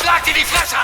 schlag dir die Fresse!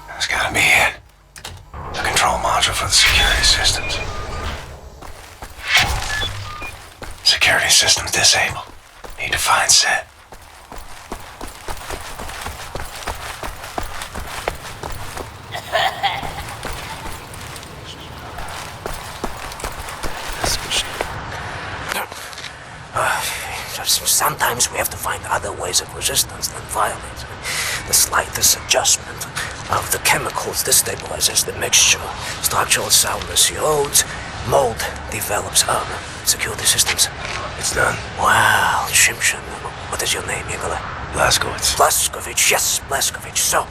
That's gotta be it. The control module for the security systems. Security systems disabled. Need to find set. Sometimes we have to find other ways of resistance than violence. The slightest adjustment of the chemicals destabilizes the mixture. Structural soundness erodes, mold develops. Security systems. It's done. Wow, Shimshin. What is your name, Igor? Blazkowicz. Blazkowicz, yes, Blazkowicz. So,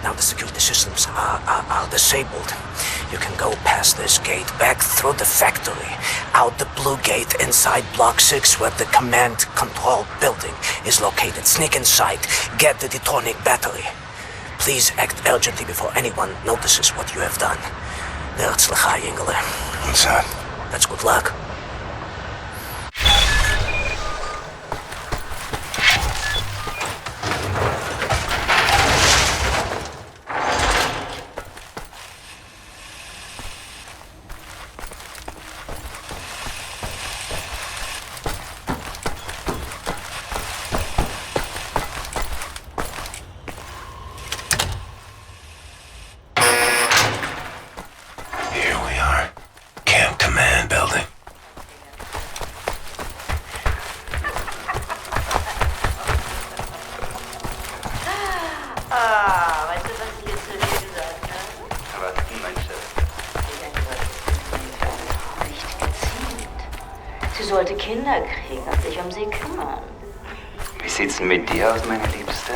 now the security systems are disabled. You can go past this gate, back through the factory, out the blue gate inside Block 6 where the command control building is located. Sneak inside, get the detonic battery. Please act urgently before anyone notices what you have done. L'Herzlichai, Ingele. What's that? That's good luck. Here we are. Camp Command Building. Weißt du, was ich jetzt zu dir gesagt habe? Aber mein Chef. Nicht gezielt. Sie sollte Kinder kriegen und sich um sie kümmern. Wie sieht's denn mit dir aus, meine Liebste?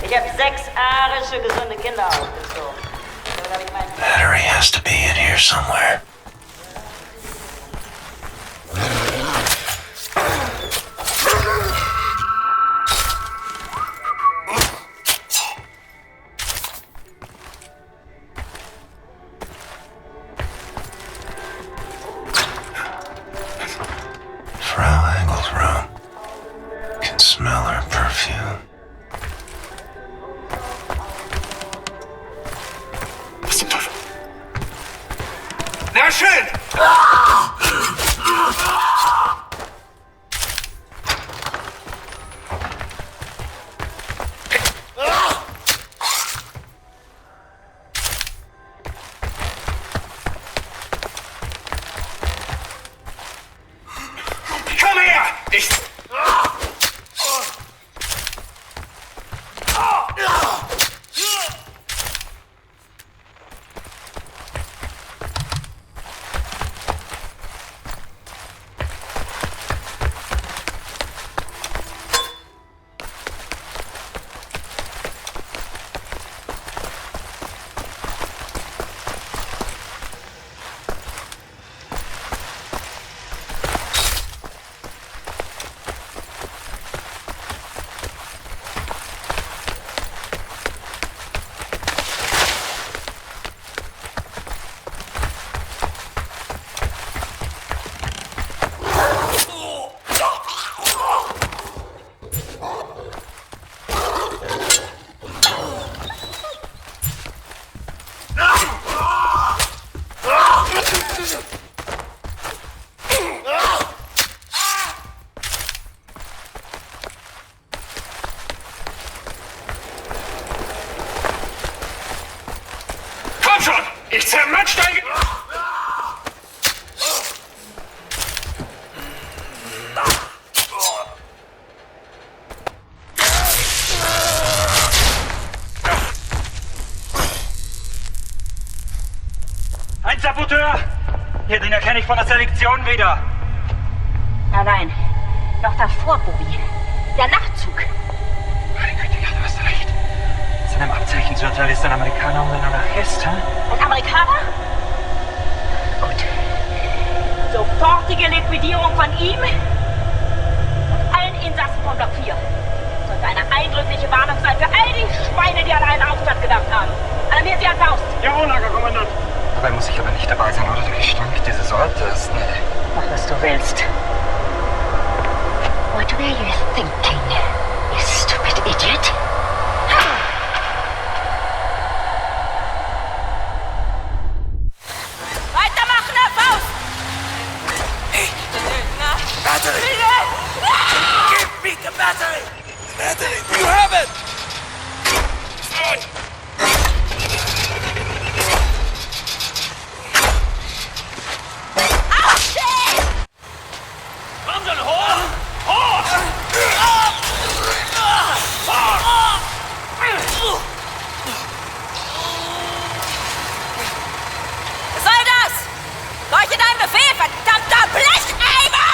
Ich habe 6 arische, gesunde Kinder aufgezogen. Damit habe ich meinen Battery has to be in here somewhere. Frau Engel's room. Can smell her perfume. Na schön! Komm her! Ich... Ich zermatsch dein... Ein Saboteur! Hier, den erkenne ich von der Selektion wieder. Nein, noch davor, Bobby. Der Nachtzug. Meine Güte, ja, du hast recht. Seinem Abzeichensürteil ist ein Amerikaner und ein Anarchist, hä? Ein Amerikaner? Gut. Sofortige Liquidierung von ihm und allen Insassen von Block 4. Sollte eine eindrückliche Warnung sein für all die Schweine, die an einen Aufstand gedacht haben. Alarmiert sie an Faust. Jawohl, Lagerkommandant. Dabei muss ich aber nicht dabei sein, oder? Der Gestank dieses Ortes, ne? Mach, was du willst. What were you thinking, you stupid idiot? Weitermachen, Herr Faust! Hey, battery! Give me the battery! Battery, you have it! Komm dann hoch! Hoch! Was soll das? Leuchtet ein Befehl, verdammter Blecheimer!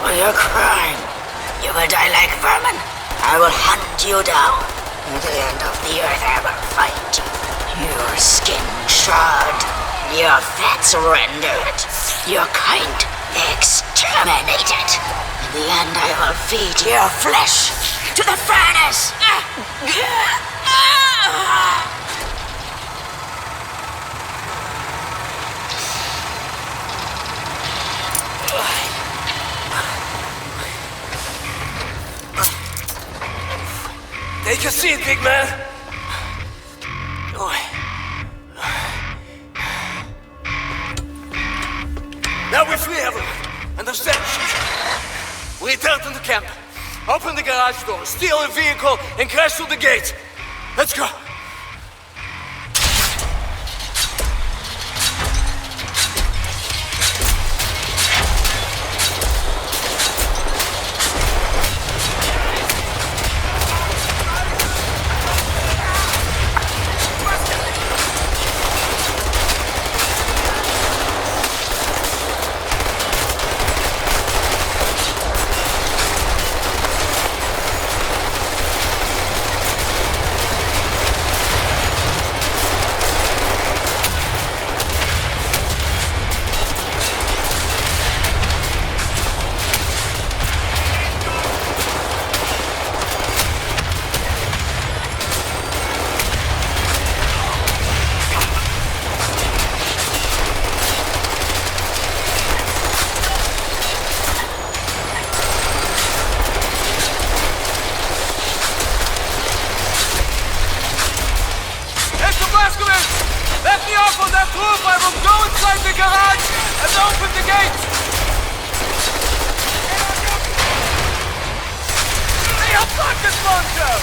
For your crime, you will die like vermin. I will hunt you down. At the end of the earth, I will find you. Your skin shod, your fats rendered, your kind exterminated. In the end, I will feed your flesh to the furnace. Take a seat, big man. Now we're free, everyone. Understand? We return to the camp. Open the garage door, steal a vehicle, and crash through the gate. Let's go. Let me off on that roof! I will go inside the garage and open the gate! Hey, a rocket launcher!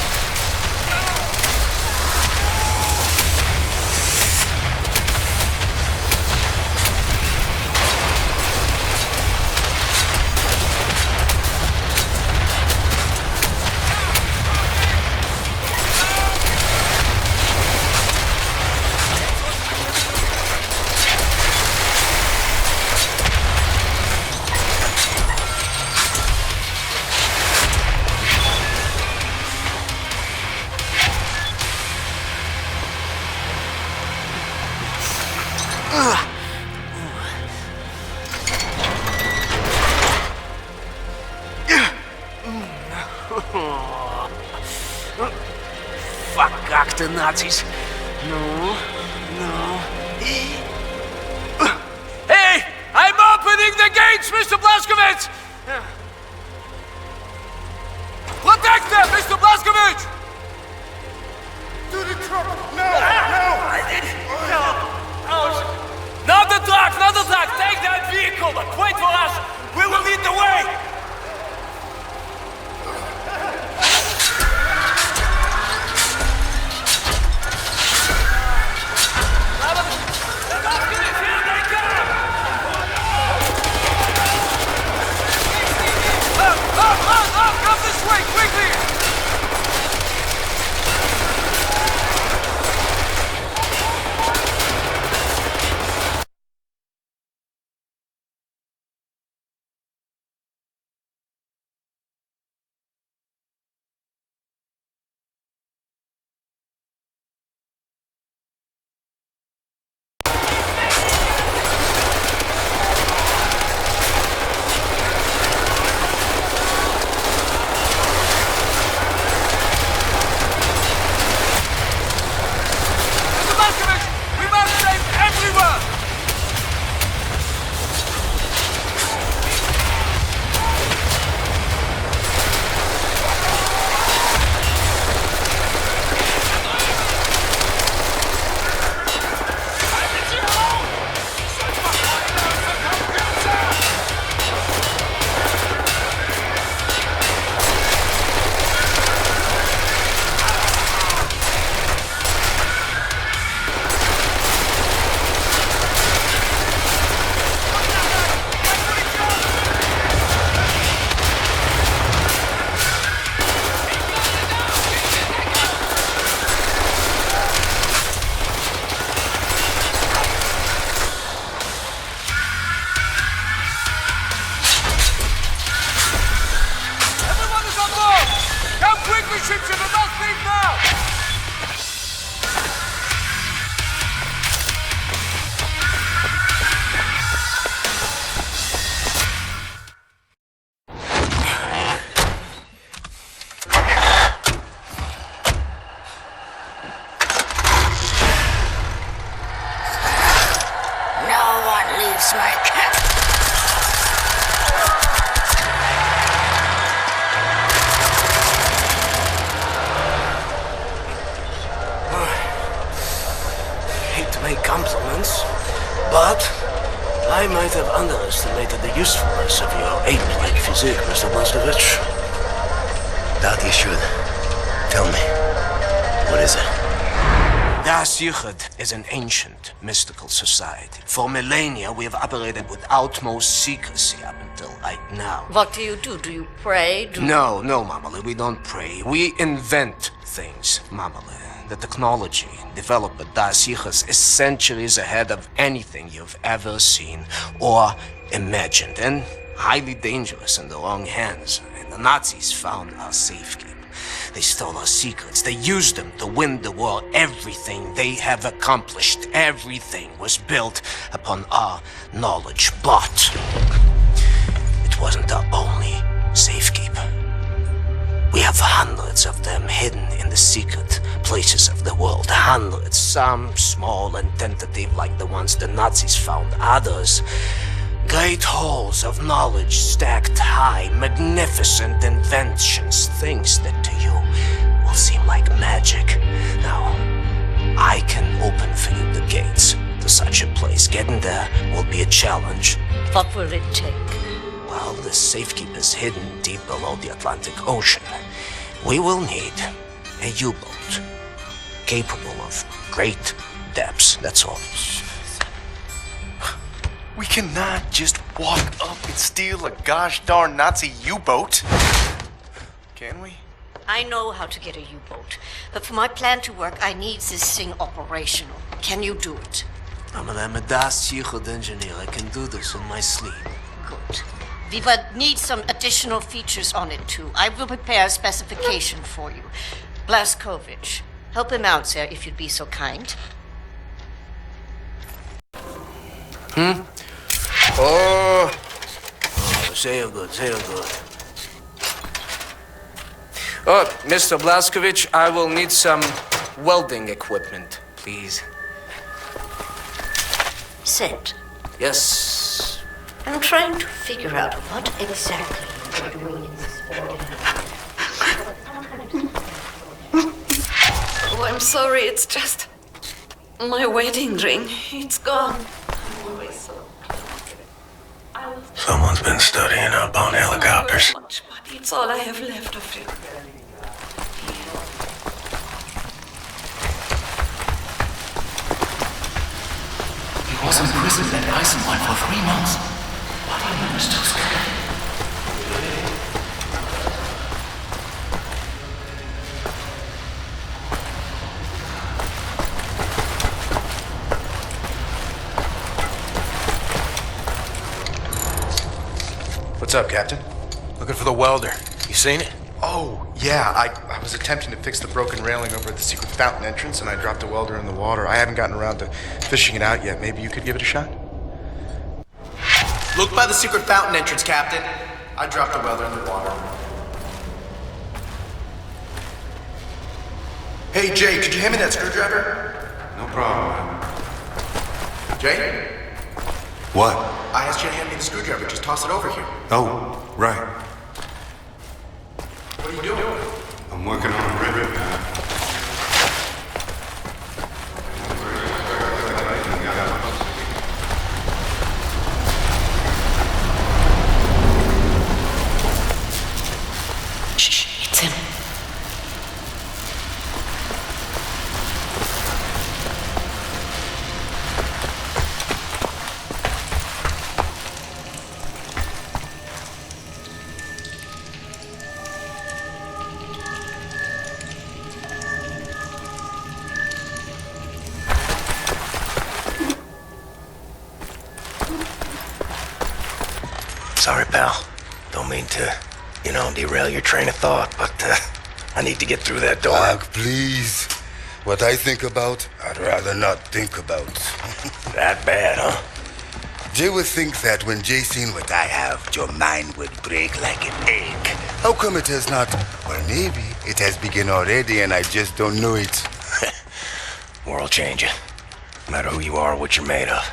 Verkackte Nazis. No. Hey! I'm opening the gates, Mr. Blazkowicz! Protect them, Mr. Blazkowicz! To the truck, now! usefulness of your ape-like physique, Mr. Blaskovich. Doubt you should. Tell me, what is it? Das Yichud is an ancient, mystical society. For millennia, we have operated with utmost secrecy up until right now. What do? Do you pray? No, Mamale, we don't pray. We invent things, Mamale. The technology developed by Das Yichud is centuries ahead of anything you've ever seen or imagined, and highly dangerous in the wrong hands. And the Nazis found our safekeeping. They stole our secrets. They used them to win the war. Everything they have accomplished, everything was built upon our knowledge. But it wasn't our only safekeeper. We have hundreds of them hidden in the secret places of the world. Hundreds, some small and tentative like the ones the Nazis found. Others, great halls of knowledge stacked high, magnificent inventions, things that to you will seem like magic. Now, I can open for you the gates to such a place. Getting there will be a challenge. What will it take? Well, the safekeeper's hidden deep below the Atlantic Ocean. We will need a U-boat capable of great depths, that's all. We cannot just walk up and steal a gosh darn Nazi U-boat. Can we? I know how to get a U-boat, but for my plan to work, I need this thing operational. Can you do it? I'm a Das Yichud engineer. I can do this in my sleep. Good. We will need some additional features on it, too. I will prepare a specification for you. Blaskovich, help him out, sir, if you'd be so kind. Oh, say it good. Oh, Mr. Blaskovich, I will need some welding equipment, please. Sid, Yes. I'm trying to figure out what exactly you're doing in this building. Oh, I'm sorry, it's just my wedding ring. It's gone. Someone's been studying up on helicopters. Much, but it's all I have left of it. He was imprisoned at Eisenwald for 3 months. But he managed to escape. What's up, Captain? Looking for the welder. You seen it? Oh, yeah. I was attempting to fix the broken railing over at the secret fountain entrance, and I dropped a welder in the water. I haven't gotten around to fishing it out yet. Maybe you could give it a shot? Look by the secret fountain entrance, Captain. I dropped a welder in the water. Hey, Jay, could you hand me that screwdriver? No problem. Jay? What? I asked you to hand me the screwdriver. Just toss it over here. Oh, right. What are you doing? I'm working on a rivet now. Shh, it's him. Sorry, pal. Don't mean to, derail your train of thought, but I need to get through that door. Doc, please. What I think about, I'd rather not think about. That bad, huh? Jay would think that when Jay seen what I have, your mind would break like an egg. How come it has not? Or maybe it has begun already and I just don't know it. World changing. No matter who you are or what you're made of.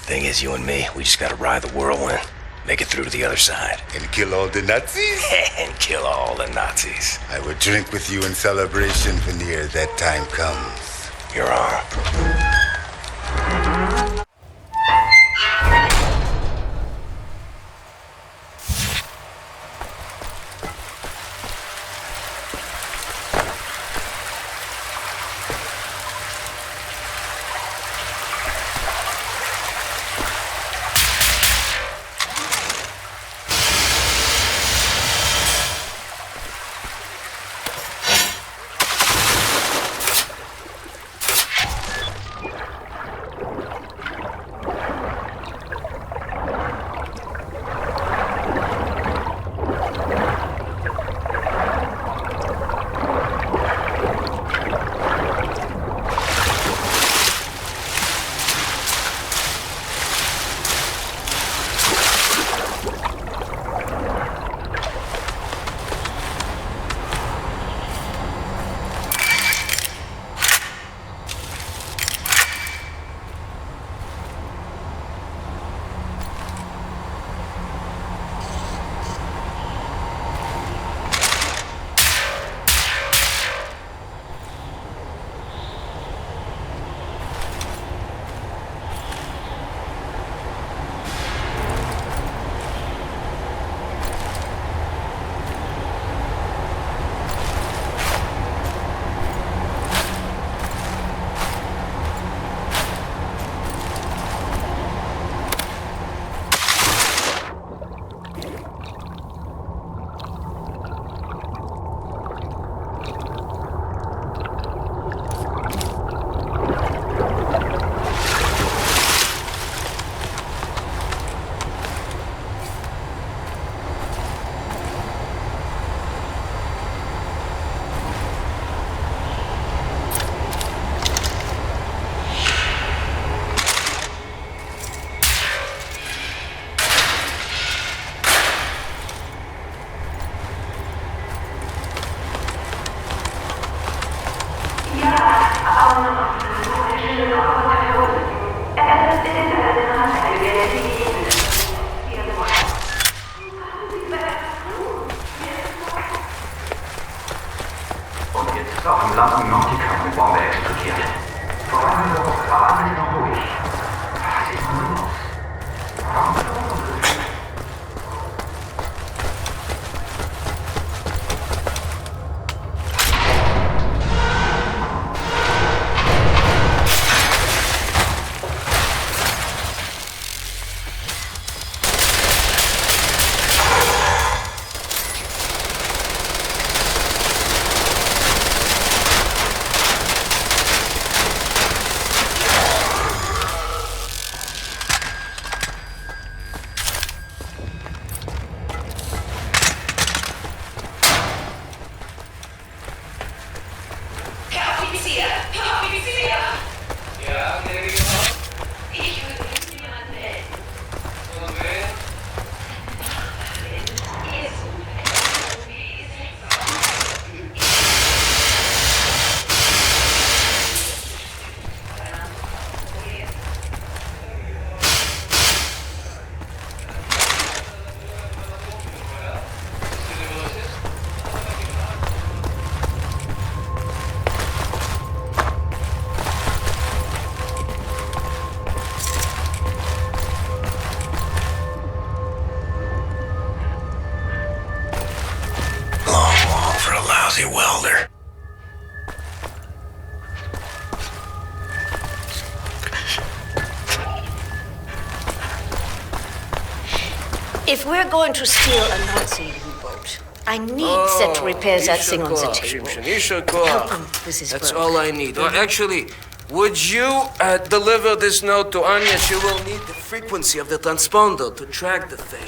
Thing is, you and me, we just gotta ride the whirlwind. Make it through to the other side. And kill all the Nazis? And kill all the Nazis. I will drink with you in celebration when that time comes. Your arm. Auf dem Land Nautica eine Bombe explodiert. Vorher war alles noch ruhig. Was ist denn los? Warum welder. If we're going to steal a Nazi U-boat, I need Set to repair that thing on the table. Help him with his That's work. all I need. Or actually, would you deliver this note to Anya? She will need the frequency of the transponder to track the thing.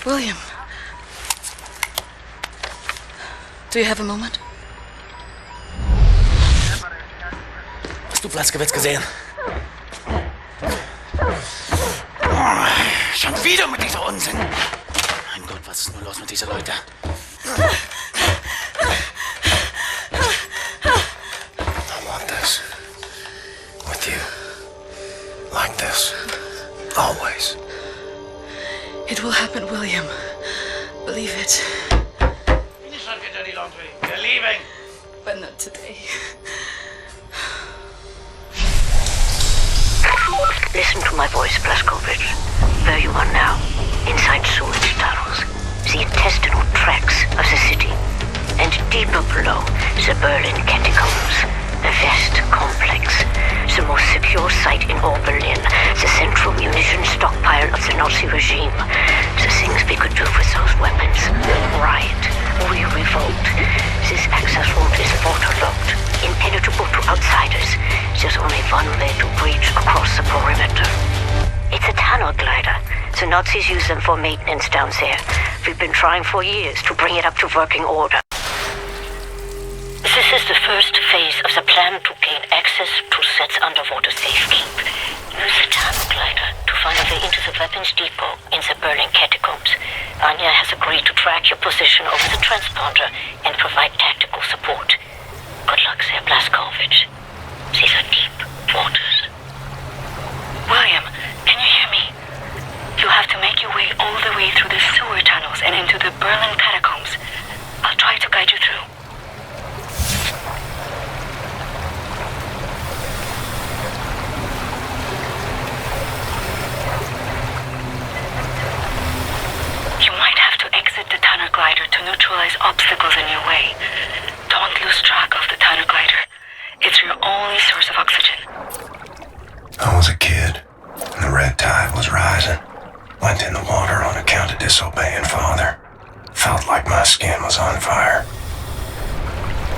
William. Do you have a moment? Hast du Blaskowitz gesehen? Schon wieder mit dieser Unsinn. Mein Gott, was ist nur los mit diesen Leuten? I want this. With you. Like this. Always. It will happen, William. Believe it. We're leaving. But not today. Listen to my voice, Blazkowicz. Where you are now, inside sewage tunnels, the intestinal tracts of the city, and deeper below, the Berlin catacombs, a vast complex, the most secure site in all Berlin, the central munition stockpile of the Nazi regime. The things we could do with those weapons. Riot. We revolt. This access route is waterlogged, impenetrable to outsiders. There's only one way to breach across the perimeter. It's a tunnel glider. The Nazis use them for maintenance down there. We've been trying for years to bring it up to working order. This is the first phase of the plan to gain access to Set's underwater safekeep. Use the tunnel glider to find a way into the weapons depot in the Berlin catacombs. Anya has agreed to track your position over the transponder and provide tactical support. Good luck there, Blazkowicz. These are deep waters. William, can you hear me? You have to make your way all the way through the sewer tunnels and into the Berlin catacombs. I'll try to guide you through. You might have to exit the tunnel glider to neutralize obstacles in your way. Don't lose track of the tunnel glider. It's your only source of oxygen. I was a kid, and the red tide was rising. Went in the water on account of disobeying father. Felt like my skin was on fire.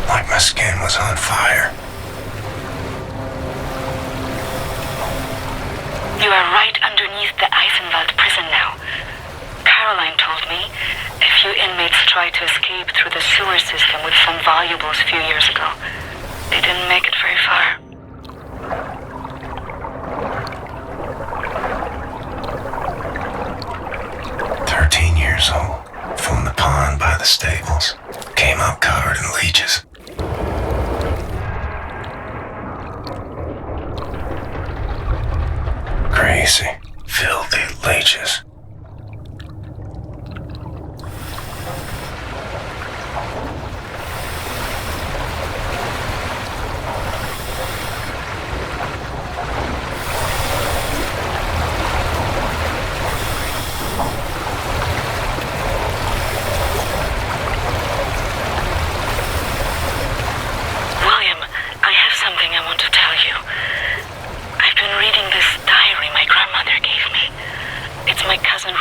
Like my skin was on fire. You are right underneath the Eisenwald prison now. Caroline told me a few inmates tried to escape through the sewer system with some valuables a few years ago. They didn't make it very far. Years old, from the pond by the stables, came up covered in leeches. Crazy, filthy leeches.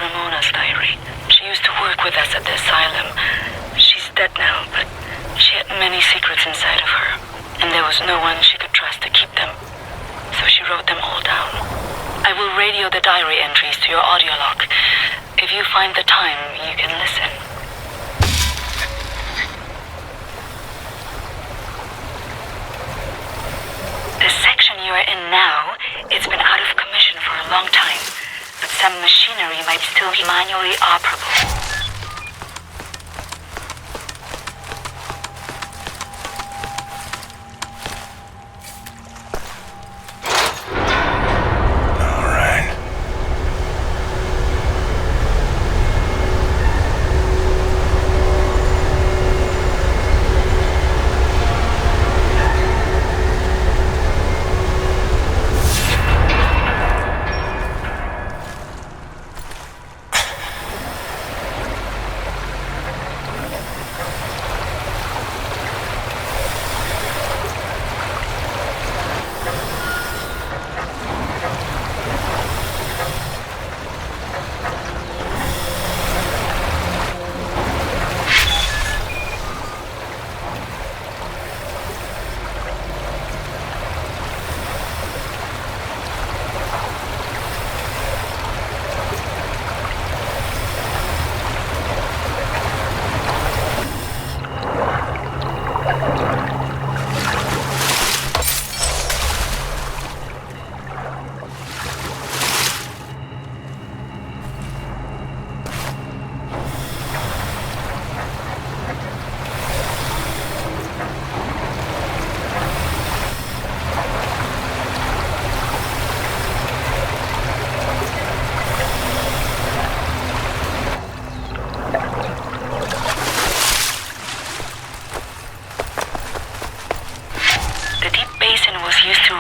Ramona's diary. She used to work with us at the asylum. She's dead now, but she had many secrets inside of her, and there was no one she could trust to keep them. So she wrote them all down. I will radio the diary entries to your audio log. If you find the time, you can listen. The section you are in now, it's been out of commission for a long time, but some machinery might still be manually operable.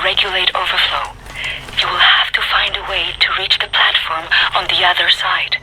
Regulate overflow. You will have to find a way to reach the platform on the other side.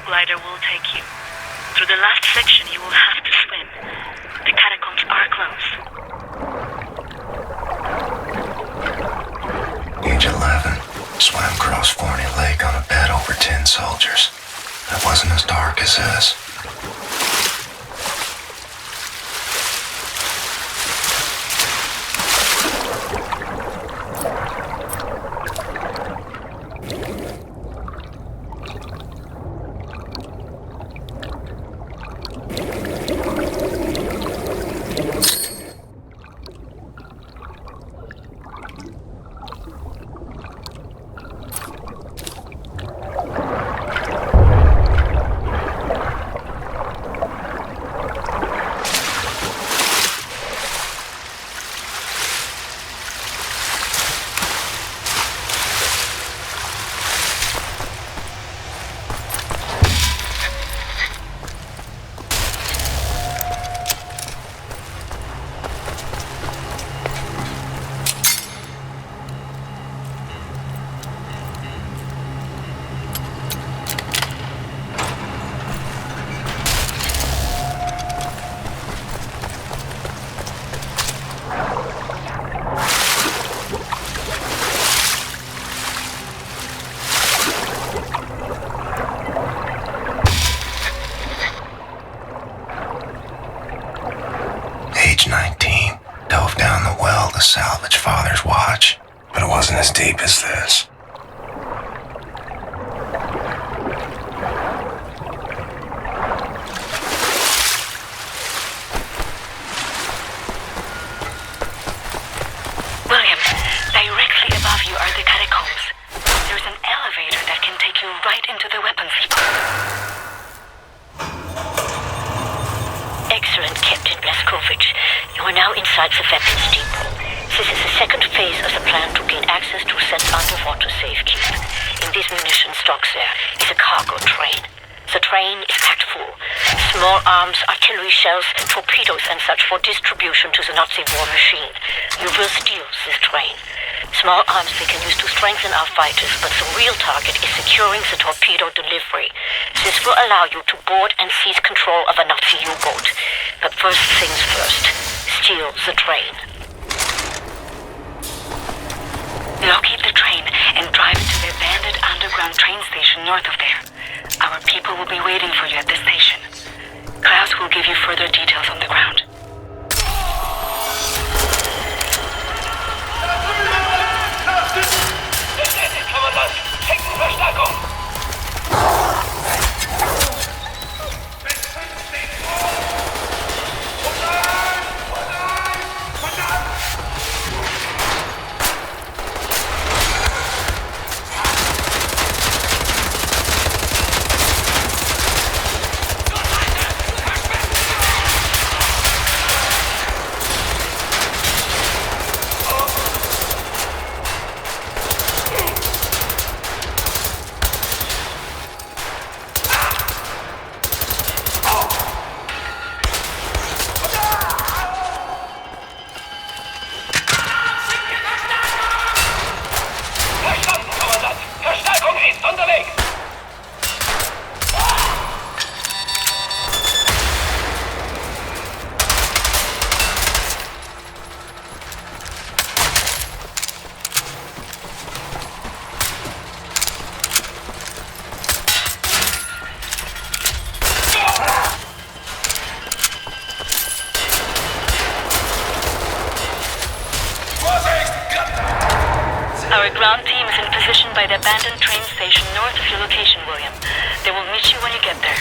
Glider will take you. Through the last section you will have to swim. The catacombs are closed. Age 11. Swam across Forney Lake on a bed over 10 soldiers. It wasn't as dark as this. right into their weapons depot. Excellent, Captain Blazkowicz. You are now inside the weapons depot. This is the second phase of the plan to gain access to said underwater safekeep. In these munition stocks there is a cargo train. The train is packed full. Small arms, artillery shells, torpedoes and such for distribution to the Nazi war machine. You will steal this train. Small arms we can use to strengthen our fighters, but the real target is securing the torpedo delivery. This will allow you to board and seize control of a Nazi U-boat. But first things first, steal the train. Locate the train and drive it to the abandoned underground train station north of there. Our people will be waiting for you at the station. Klaus will give you further details on the ground. Kommandant, Heckenverstärkung! Our ground team is in position by the abandoned train station north of your location, William. They will meet you when you get there.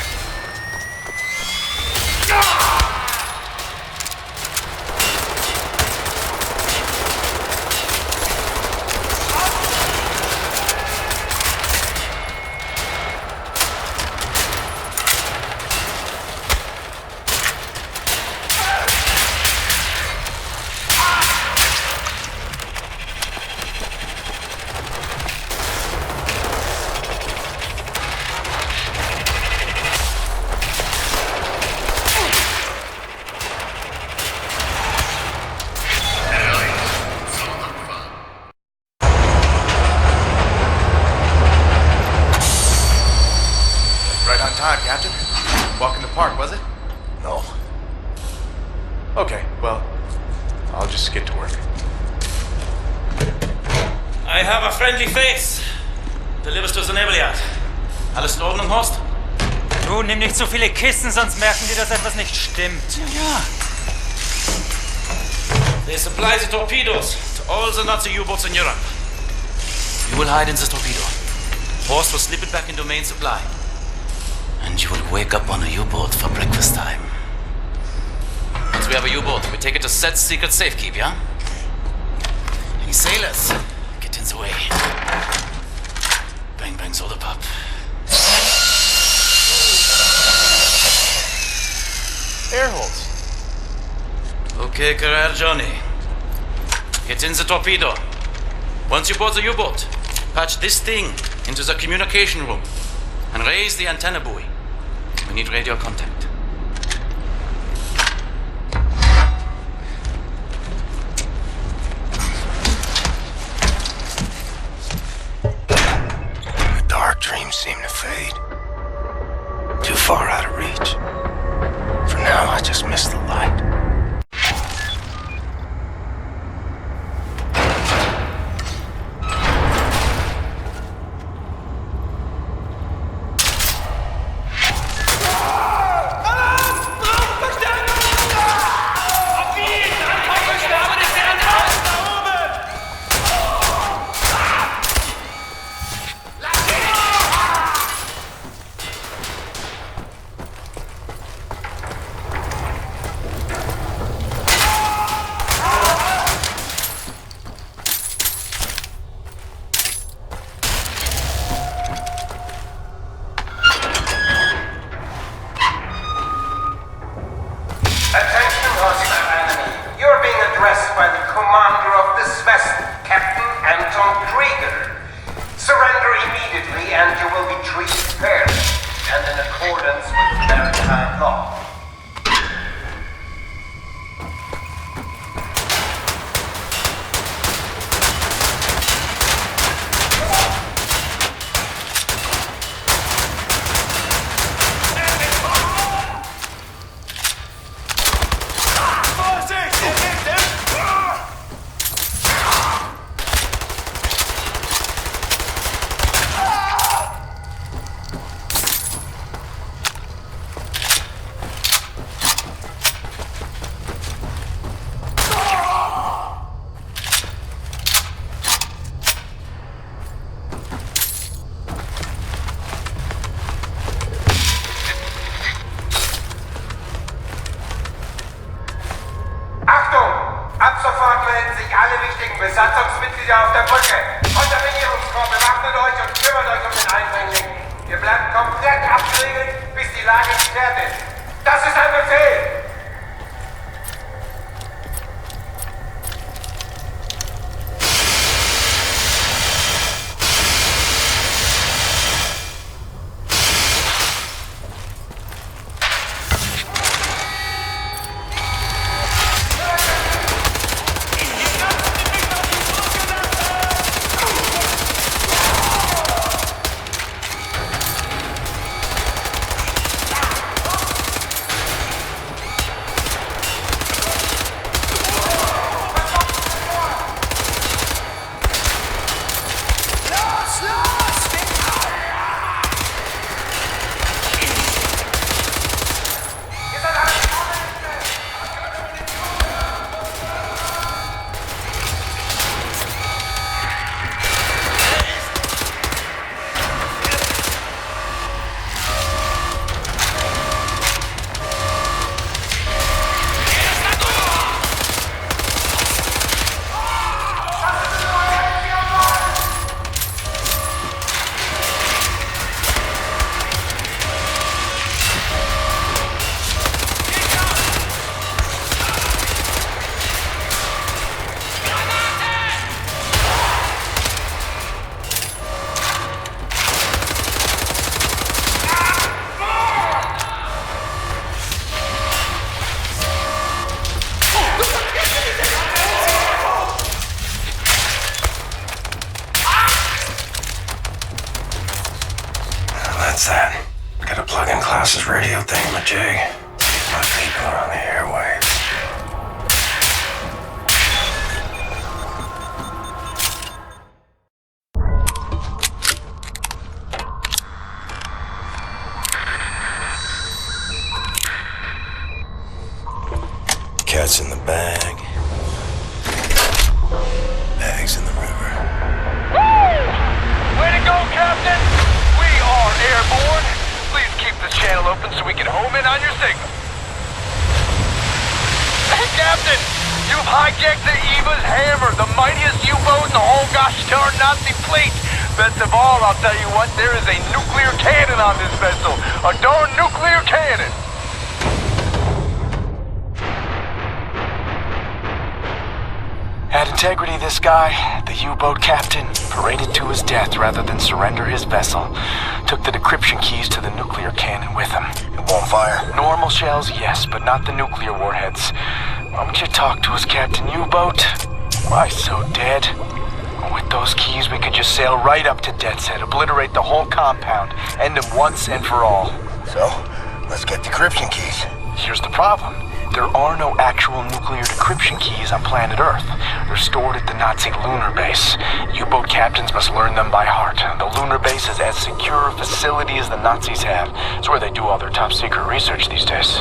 Time, Captain. Walk in the park, was it? No. Okay, well, I'll just get to work. I have a friendly face. Delivers to the naval yard. Alles in Ordnung, Horst? Du, nimm nicht so viele Kisten, sonst merken die, dass etwas nicht stimmt. Ja. They supply the torpedoes to all the Nazi U-boats in Europe. You will hide in the torpedo. Horst will slip it back into main supply. And you will wake up on a U-boat for breakfast time. Once we have a U-boat, we take it to Set's secret safekeep, yeah? Any sailors, get in the way. Bang, bang, soda pop. Air holes. Okay, career Johnny. Get in the torpedo. Once you board the U-boat, patch this thing into the communication room and raise the antenna buoy. We need radio contact. The dark dreams seem to fade. Too far out of reach. For now, I just miss the light. and you will be treated fairly and in accordance with maritime law. Besatzungsmitglieder auf der Brücke. Konterminierungskorps, bewaffnet euch und kümmert euch um den Eindringling. Ihr bleibt komplett abgeriegelt, bis die Lage geklärt ist. Das ist ein Befehl! That's that. Gotta plug in Klaus's radio thingamajig. My people are on the airwaves. Cat's in the bag. Bag's in the river. Way to go, Captain! We are airborne. Please keep this channel open so we can home in on your signal. Hey, Captain! You've hijacked the Eva's Hammer, the mightiest U-boat in the whole gosh darn Nazi fleet. Best of all, I'll tell you what, there is a nuclear cannon on this vessel. A darn nuclear cannon! Had integrity, this guy, the U-boat captain, paraded to his death rather than surrender his vessel. Took the decryption keys to the nuclear cannon with him. It won't fire? Normal shells, yes, but not the nuclear warheads. Why don't you talk to us, Captain U-boat? Why so dead? With those keys, we could just sail right up to Death's Head, obliterate the whole compound, end him once and for all. So, let's get decryption keys. Here's the problem. There are no actual nuclear decryption keys on planet Earth. They're stored at the Nazi lunar base. U-boat captains must learn them by heart. The lunar base is as secure a facility as the Nazis have. It's where they do all their top secret research these days.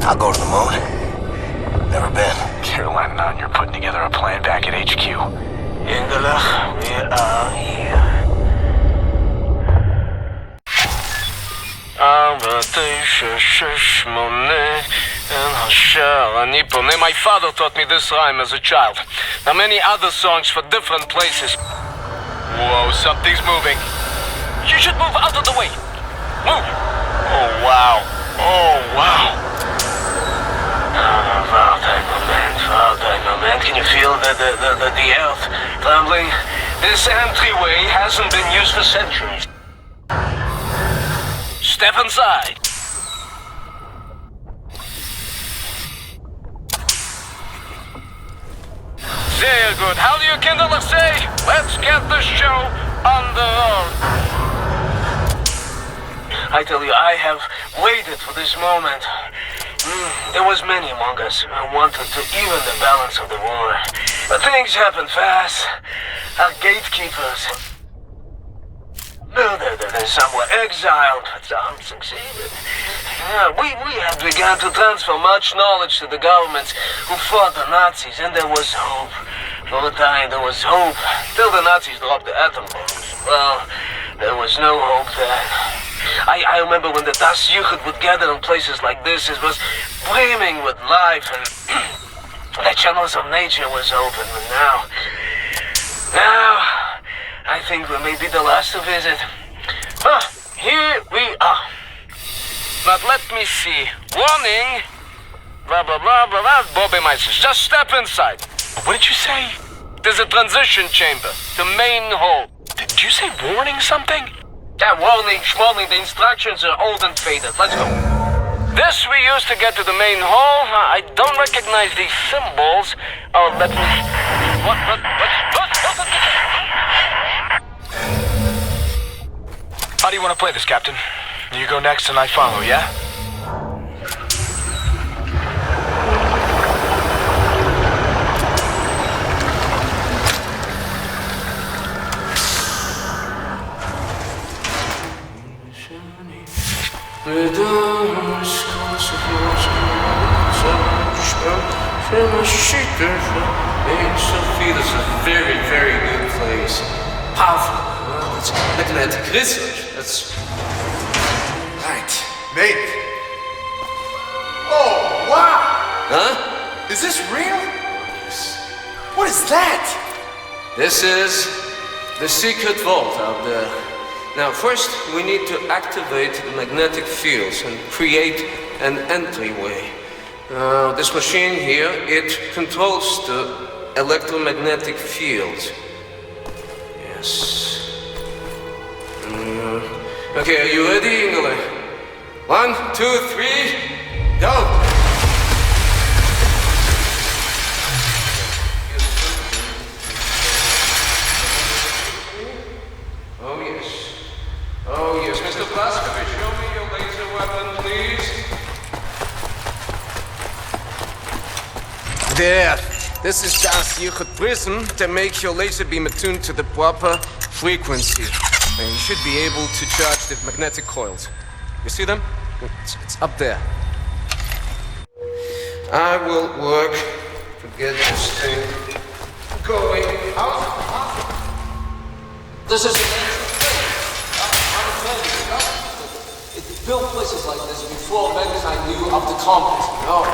I'll go to the moon. Never been. Caroline and you're putting together a plan back at HQ. Ingelach, we are here. My father taught me this rhyme as a child. Now many other songs for different places. Whoa, something's moving. You should move out of the way. Move. Oh, wow. Oh, wow. Moment. Can you feel the earth trembling? This entryway hasn't been used for centuries. Step inside. Very good. How do you kindler say? Let's get the show on the road. I tell you, I have waited for this moment. There was many among us who wanted to even the balance of the war. But things happen fast. Our gatekeepers murdered and some were exiled, but some succeeded. We have begun to transfer much knowledge to the governments who fought the Nazis, and there was hope. For a time, there was hope, till the Nazis dropped the atom bombs. Well, there was no hope then. I remember when the Das Jugend would gather in places like this, it was brimming with life, and the channels of nature was open, but now, I think we may be the last to visit. Here we are. But let me see. Warning! Blah, blah, blah, blah, blah. Bobby Meister, just step inside. What did you say? There's a transition chamber. The main hall. Did you say warning something? Yeah, warning, schmorning. The instructions are old and faded. Let's go. This we use to get to the main hall. I don't recognize these symbols. Oh, let me... What? How do you want to play this, Captain? You go next and I follow, yeah? This is a very, very good place. Powerful. It's magnetic research. That's right. Mate. Oh, wow. Huh? Is this real? What is that? This is the secret vault out there. Now, first, we need to activate the magnetic fields and create an entryway. This machine here, it controls the electromagnetic fields. Yes. Okay, are you ready, Ingle? 1, 2, 3, go! Oh yes, Mr. Blaskovich, show me your laser weapon, please. There. This is Das Jugend prism to make your laser beam attuned to the proper frequency. And you should be able to charge the magnetic coils. You see them? It's up there. I will work to get this thing going. This is it built places like this before mankind knew of the compass, you know?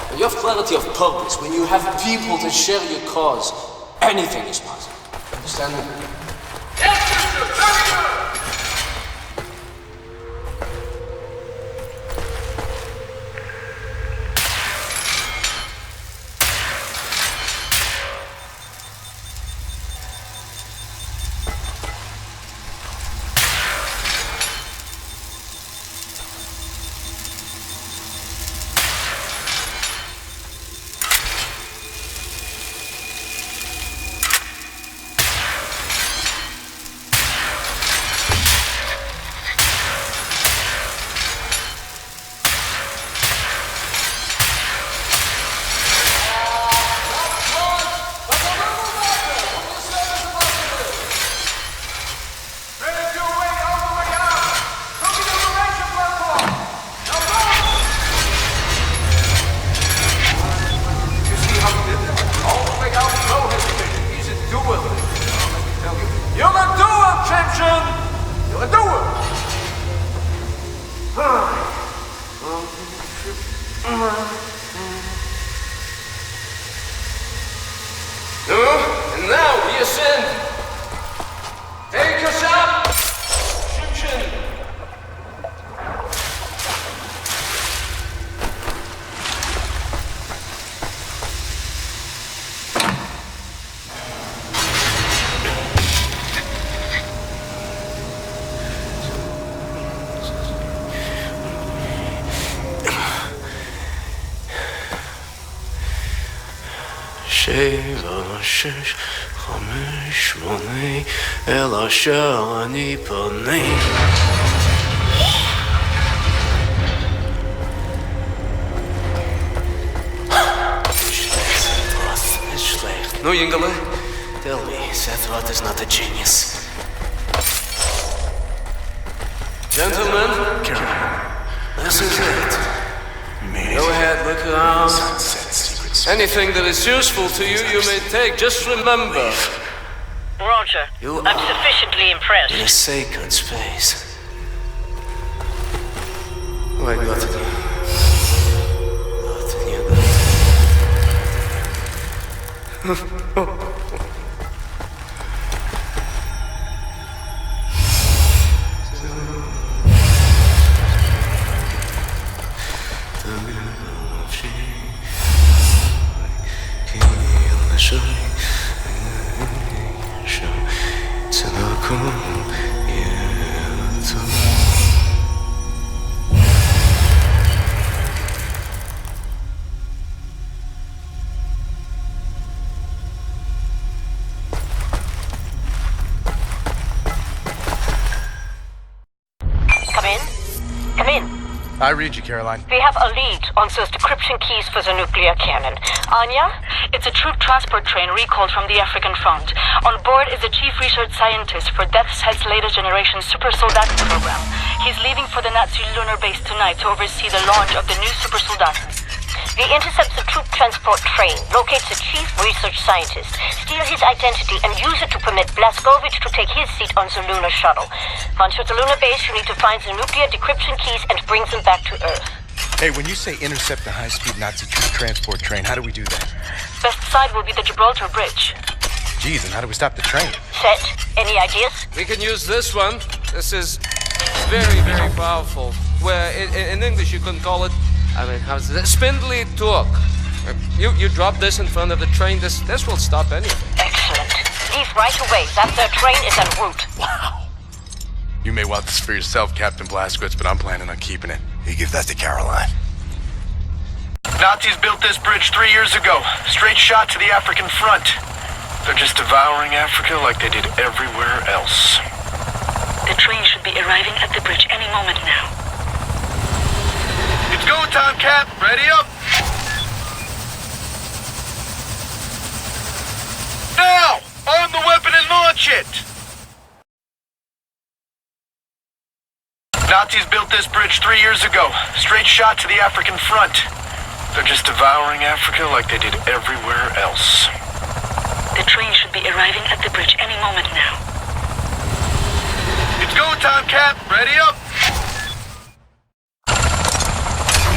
When you have clarity of purpose, when you have people to share your cause, anything is possible. Understand me? And now we ascend. Take us up. Shimshin. 6, 5, 8, אל אשר אני פונה. No, Yingala, tell me, Sethroth is not a genius. Gentlemen, this is it. Go ahead, look around. Anything that is useful to you, you may take. Just remember. Roger. I'm sufficiently impressed. In a sacred space. Ой, Господи. I read you, Caroline. We have a lead on those decryption keys for the nuclear cannon. Anya? It's a troop transport train recalled from the African front. On board is the chief research scientist for Death's Head's latest generation super soldat program. He's leaving for the Nazi lunar base tonight to oversee the launch of the new super soldat. We intercept the troop transport train, locate the chief research scientist, steal his identity, and use it to permit Blazkowicz to take his seat on the lunar shuttle. Once you're at the lunar base, you need to find the nuclear decryption keys and bring them back to Earth. Hey, when you say intercept the high-speed Nazi troop transport train, how do we do that? Best side will be the Gibraltar Bridge. Geez, and how do we stop the train? Set. Any ideas? We can use this one. This is very, very powerful. Where in English you can call it, how's it? Spindly torque. You drop this in front of the train, this will stop anything. Excellent. Leave right away. That third train is en route. Wow. You may want this for yourself, Captain Blazkowicz, but I'm planning on keeping it. You give that to Caroline. Nazis built this bridge 3 years ago. Straight shot to the African front. They're just devouring Africa like they did everywhere else. The train should be arriving at the bridge any moment now. It's go time, Cap. Ready up. Now! Arm the weapon and launch it! Nazis built this bridge 3 years ago. Straight shot to the African front. They're just devouring Africa like they did everywhere else. The train should be arriving at the bridge any moment now. It's go time, Cap. Ready up.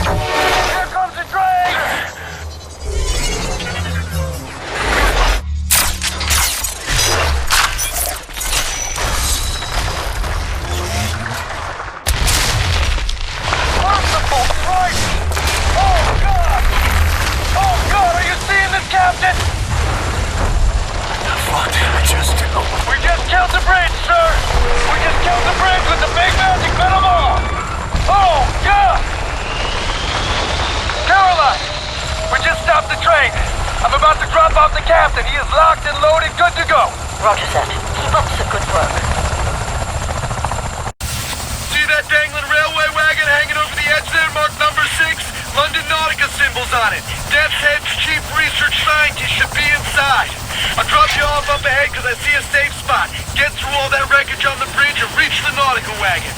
Here comes the train! Merciful Christ! Oh, God! Oh, God, are you seeing this, Captain? What? We just killed the bridge, sir! We just killed the bridge with the big magic metal bomb! Oh, God! Caroline! We just stopped the train. I'm about to drop off the captain. He is locked and loaded, good to go. Roger that. Keep up the good work. See that dangling railway wagon hanging over the edge there, marked number 6? London Nautica symbols on it. Death's Head's chief research scientist should be inside. I'll drop you off up ahead because I see a safe spot. Get through all that wreckage on the bridge and reach the Nautica wagon.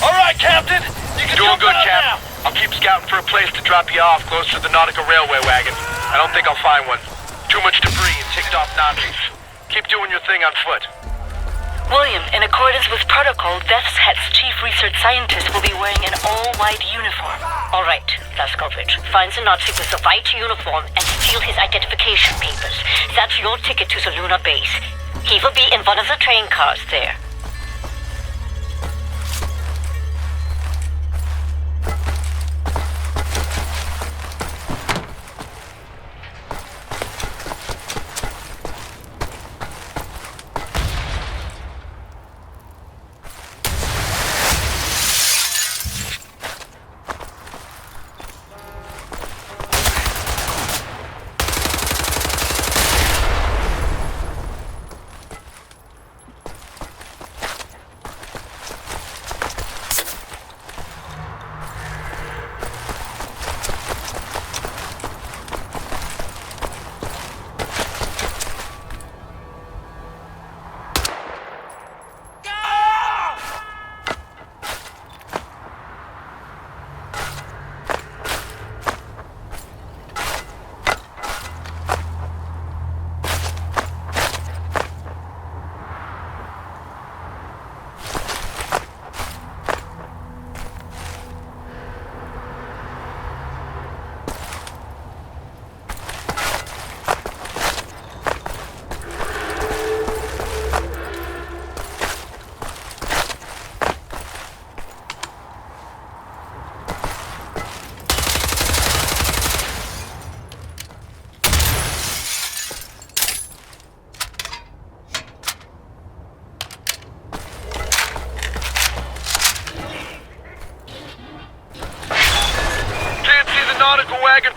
All right, Captain. You can Doing jump good, out Cap. now. I'll keep scouting for a place to drop you off closer to the Nautica railway wagon. I don't think I'll find one. Too much debris and ticked off Nazis. Keep doing your thing on foot. William, in accordance with protocol, Death's Head's chief research scientist will be wearing an all-white uniform. All right, Blazkowicz. Find the Nazi with the white uniform and steal his identification papers. That's your ticket to the lunar base. He will be in one of the train cars there.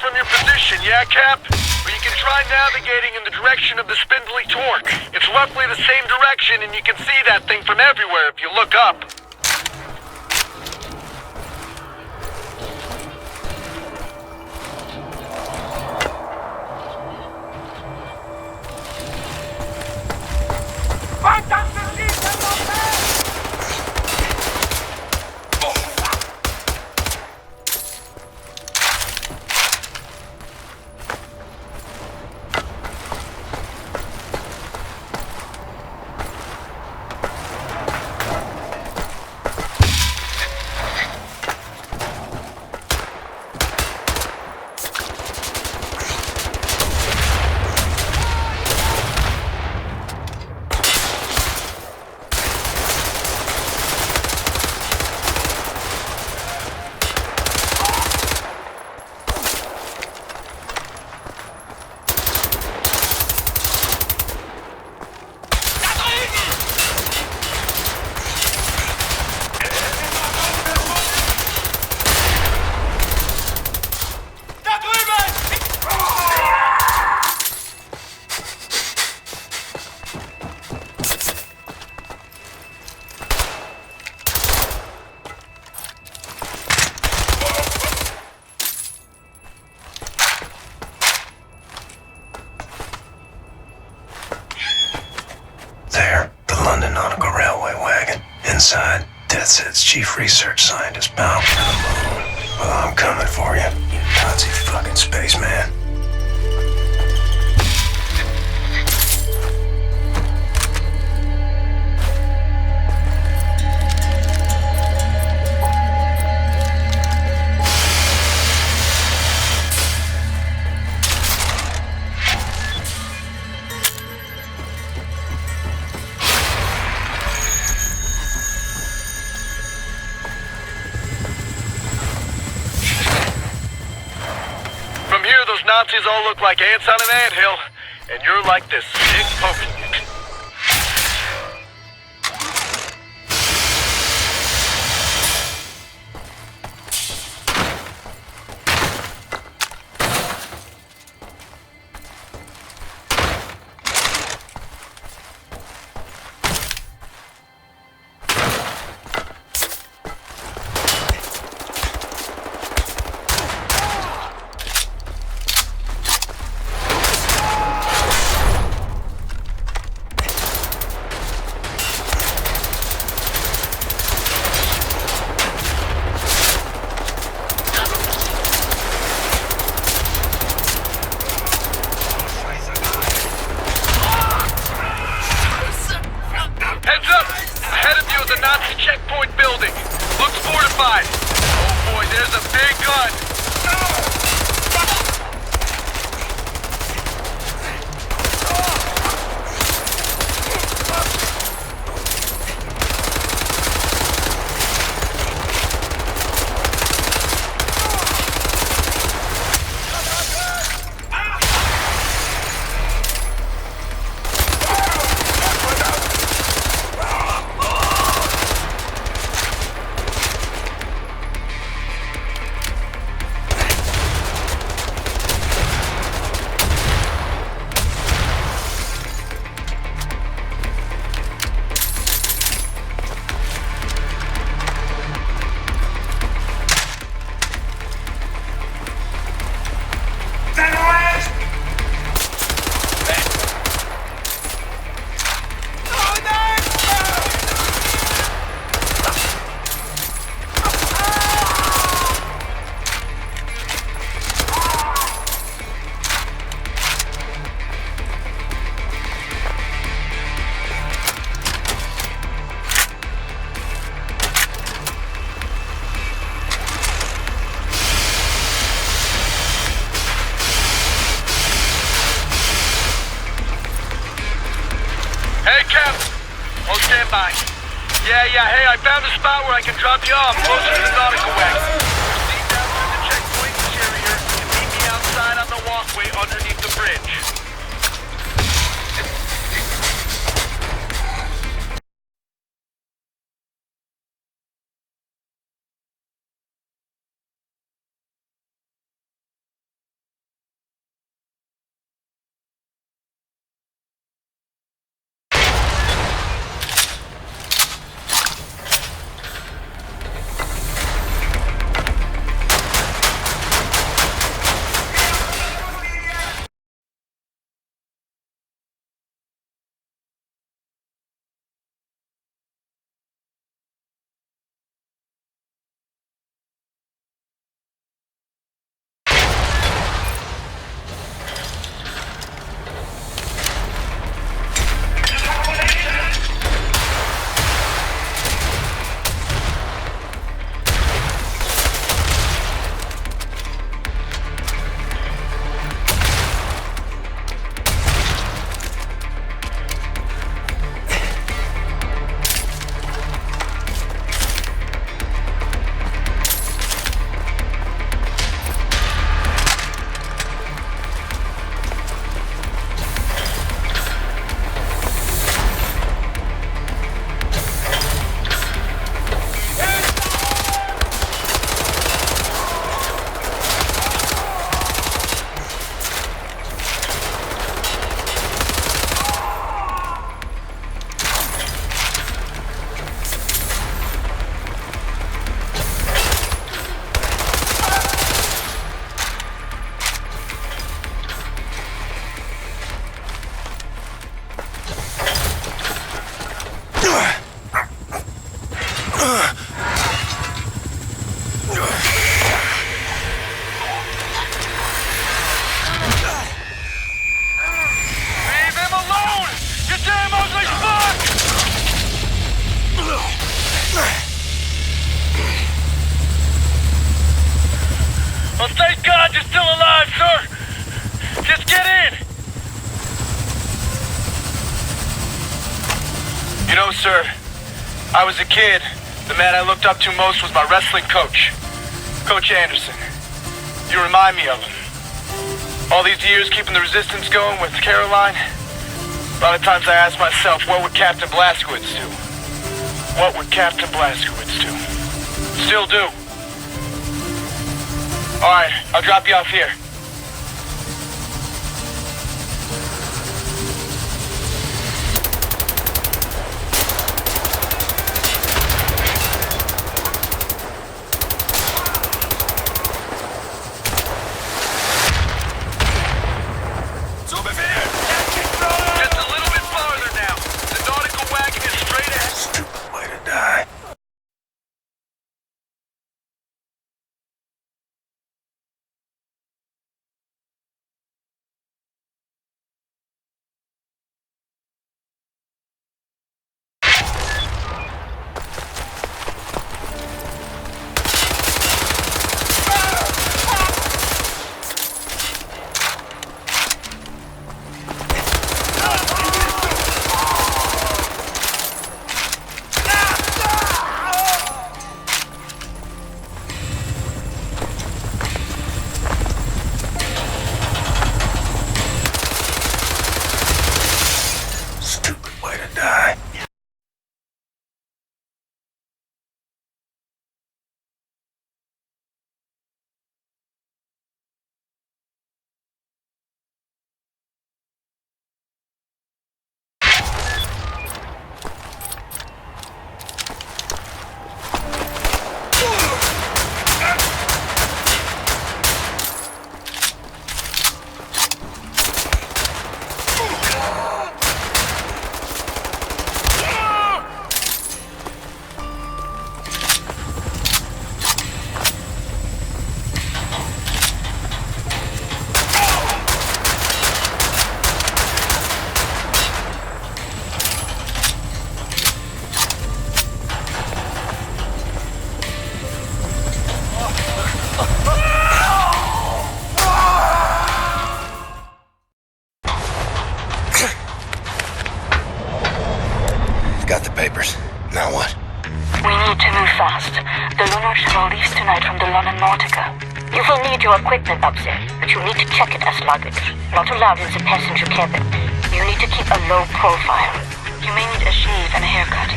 from your position, yeah, Cap? Or you can try navigating in the direction of the spindly torque. It's roughly the same direction, and you can see that thing from everywhere if you look up. There, the London Nautical Railway wagon. Inside, Death's chief research scientist bound for the moon. Well, I'm coming for you, you Nazi fucking spaceman. Nazis all look like ants on an anthill, and you're like this sick poking. Checkpoint building. Looks fortified. Oh boy, there's a big gun. Hey, Cap. On standby. Yeah, hey, I found a spot where I can drop you off closer to the nautical wagon. Proceed down through the checkpoint interior and meet me outside on the walkway underneath the bridge. Well, thank God you're still alive, sir! Just get in! You know, sir, I was a kid. The man I looked up to most was my wrestling coach, Coach Anderson. You remind me of him. All these years keeping the resistance going with Caroline, a lot of times I ask myself, what would Captain Blazkowicz do? What would Captain Blazkowicz do? Still do. Alright, I'll drop you off here. Got the papers. Now what? We need to move fast. The lunar shuttle leaves tonight from the London Nautica. You will need your equipment up there, but you need to check it as luggage. Not allowed in the passenger cabin. You need to keep a low profile. You may need a shave and a haircut.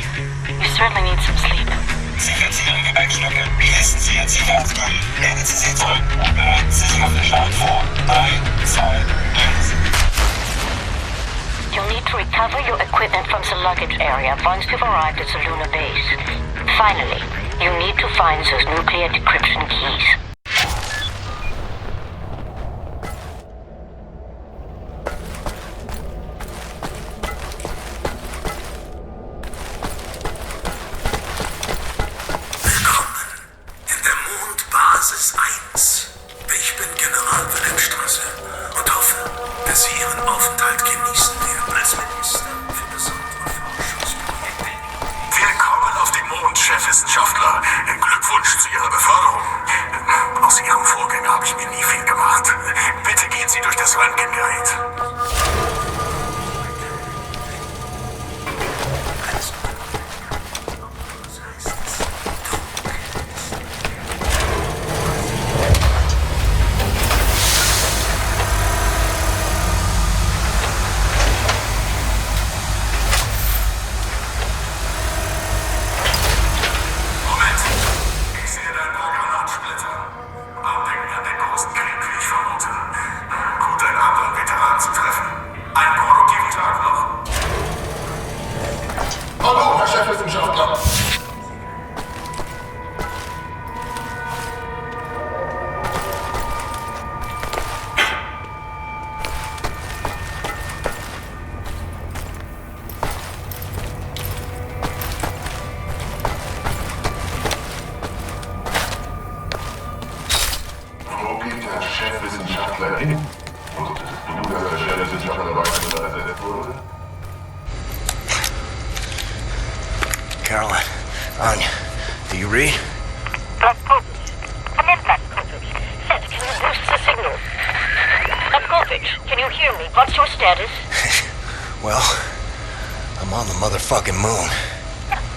You certainly need some sleep. Sicherheitssicherung Gepäckstücke. Wie heißen Sie jetzt Sicherheitsmann? Lehnen Sie sich zurück und bereiten Sie sich auf den Start vor. 3, 2, 1. You'll need to recover your equipment from the luggage area once you've arrived at the lunar base. Finally, you need to find those nuclear decryption keys. Basis 1. Ich bin General Wilhelmstraße und hoffe, dass Sie Ihren Aufenthalt genießen werden als Minister für besondere Forschungsprojekte. Willkommen auf dem Mond, Chefwissenschaftler. Glückwunsch zu Ihrer Beförderung. Aus Ihrem Vorgänger habe ich mir nie viel gemacht. Bitte gehen Sie durch das Röntgengerät. Caroline, Anya, do you read? Blazkowicz. Come in, Blazkowicz. Seth, can you boost the signal? Blazkowicz, can you hear me? What's your status? Well, I'm on the motherfucking moon.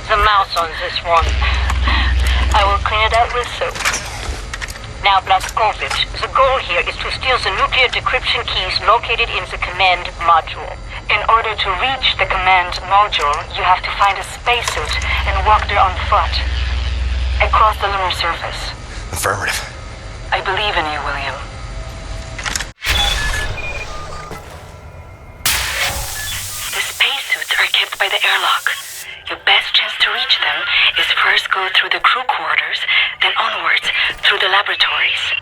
The mouse on this one. I will clean it out with soap. Now, Blazkowicz, the goal here is to steal the nuclear decryption keys located in the command module. In order to reach the command module, you have to find a spacesuit and walk there on foot. Across the lunar surface. Affirmative. I believe in you, William. The spacesuits are kept by the airlock. Your best chance to reach them is first go through the crew quarters, then onwards through the laboratories.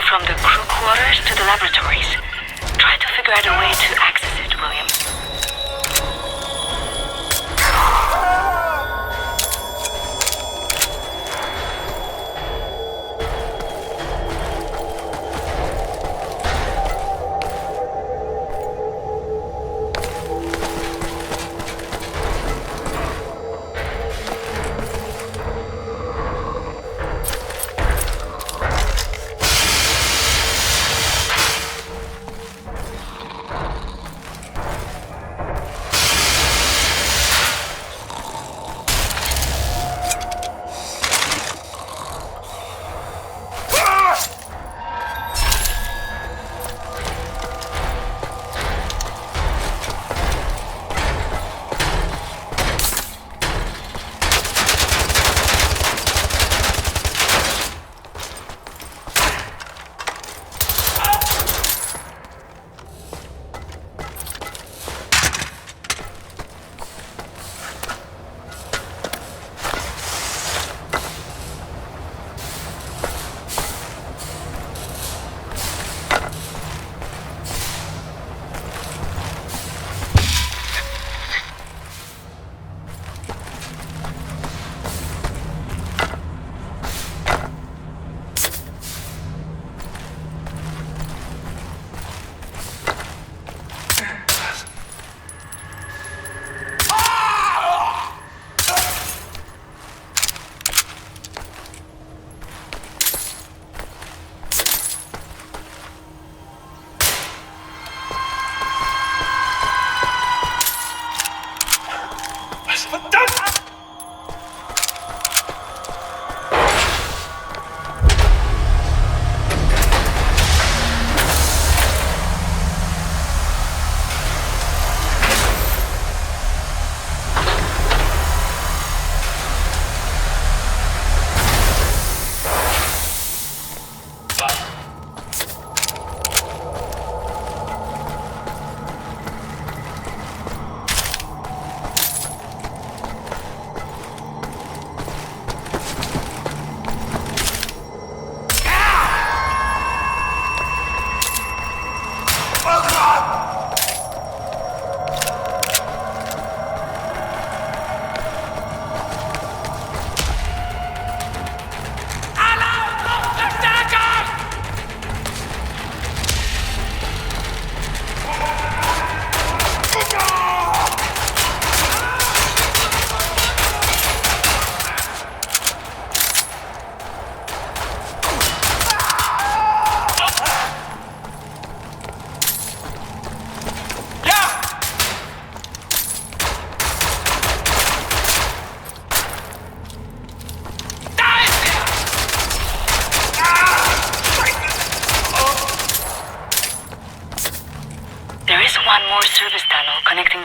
from the crew quarters to the laboratories. Try to figure out a way to access it, William.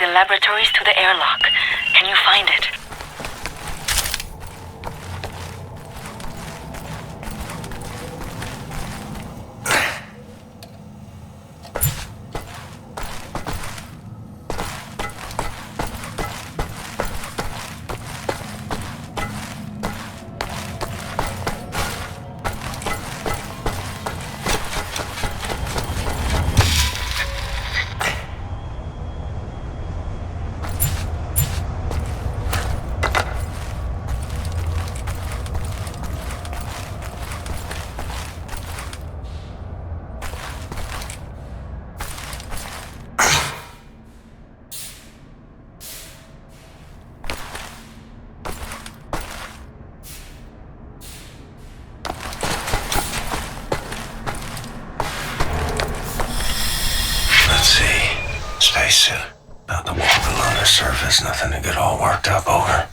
the laboratories to the airlock. Can you find it? Spacesuit. About to walk the lunar surface, nothing to get all worked up over.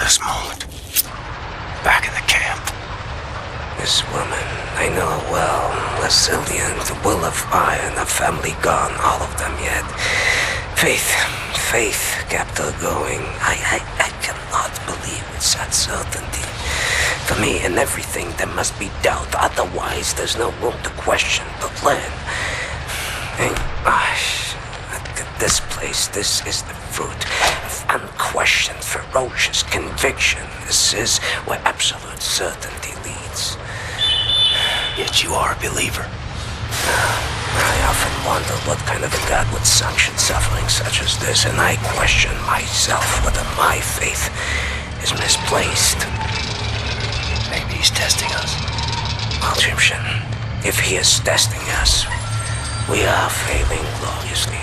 this moment. Back in the camp. This woman, I know her well. Resilient, the will of iron, a family gone, all of them yet. Faith kept her going. I cannot believe it's that certainty. For me, in everything, there must be doubt. Otherwise, there's no room to question. But Len, this place, this is the fruit of unquestioned, ferocious conviction. This is where absolute certainty leads. Yet you are a believer. I often wonder what kind of a God would sanction suffering such as this, and I question myself whether my faith is misplaced. Maybe he's testing us. Egyptian, if he is testing us, we are failing gloriously.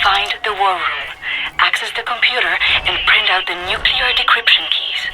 Find the war room, access the computer, and print out the nuclear decryption keys.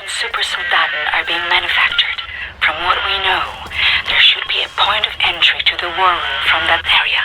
Super Soldaten are being manufactured. From what we know, there should be a point of entry to the war room from that area.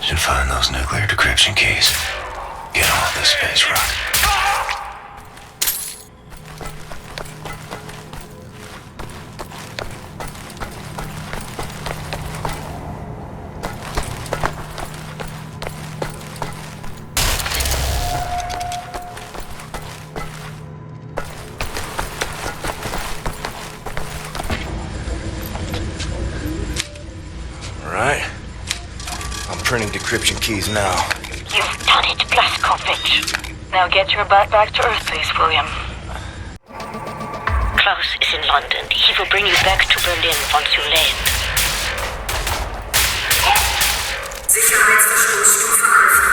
Should find those nuclear decryption keys. Get off this space rock. Right. I'm printing decryption keys now. You've done it, Blazkowicz. Now get your butt back to Earth, please, William. Klaus is in London. He will bring you back to Berlin once you land. Sicherheitsverstoß Stufe Alpha.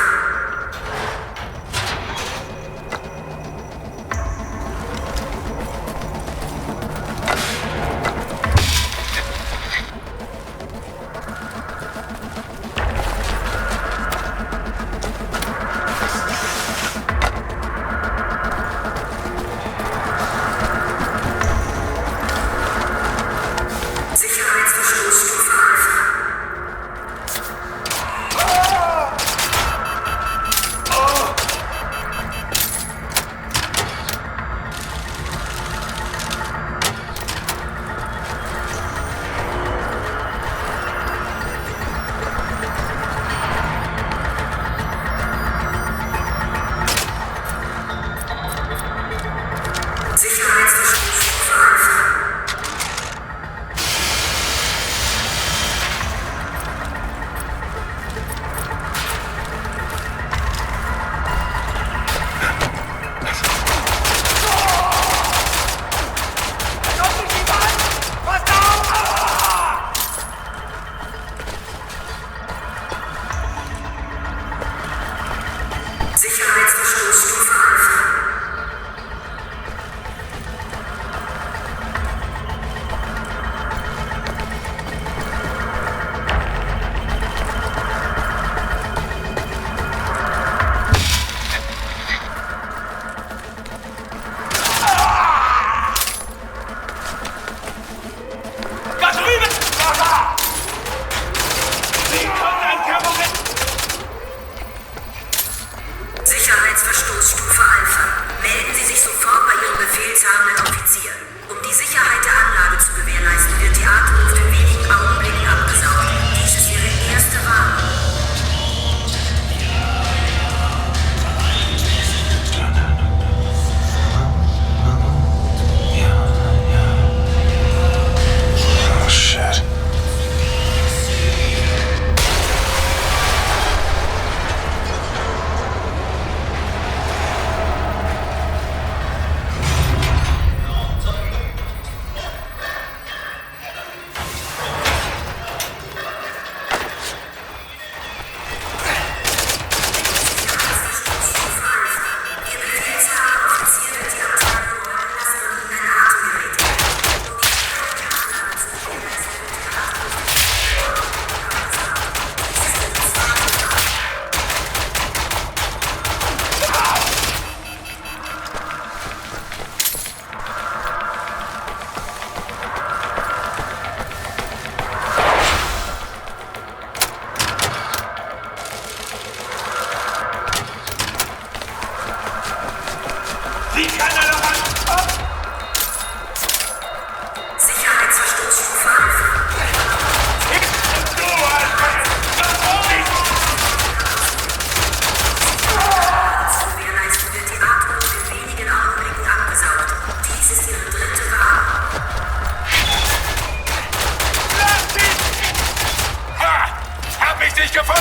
Sicherheitsverstoß Feindlich gefunden!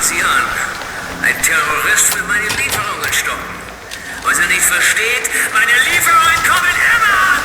Sieh an. Ein Terrorist will meine Lieferungen stoppen. Was er nicht versteht, meine Lieferungen kommen immer an!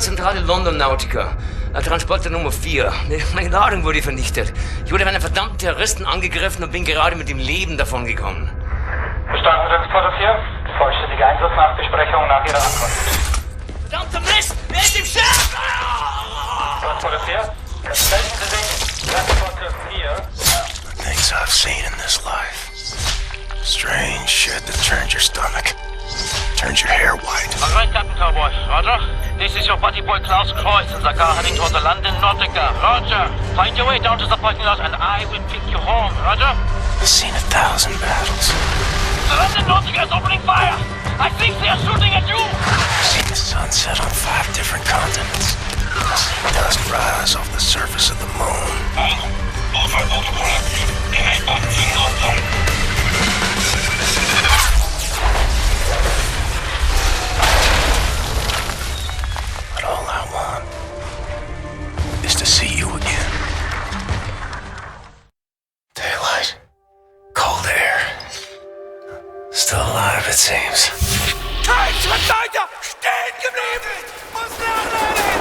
Zentrale London Nautica. Transporter Nummer 4. Meine Ladung wurde vernichtet. Ich wurde von einem verdammten Terroristen angegriffen und bin gerade mit dem Leben davongekommen. Verstanden, Transporter 4. Vollständige Einsatznachbesprechung nach Ihrer Ankunft. Verdammter Mist! Wer ist im Schiff? Transporter 4. Melden Sie sich. Transporter 4. Things I've seen in this life. Strange shit that turns your stomach. Turns your hair white. All right, Captain Cowboy. Roger. This is your buddy boy Klaus Kreuz in the car heading toward the London Nautica. Roger. Find your way down to the parking lot and I will pick you home. Roger. I've seen 1,000 battles. The London Nautica is opening fire. I think they are shooting at you. I've seen the sun set on 5 different continents. I've seen dust rise off the surface of the moon. But all I want is to see you again. Daylight. Cold air. Still alive, it seems. Kein Verteidiger! Stehen geblieben! Muss nachladen!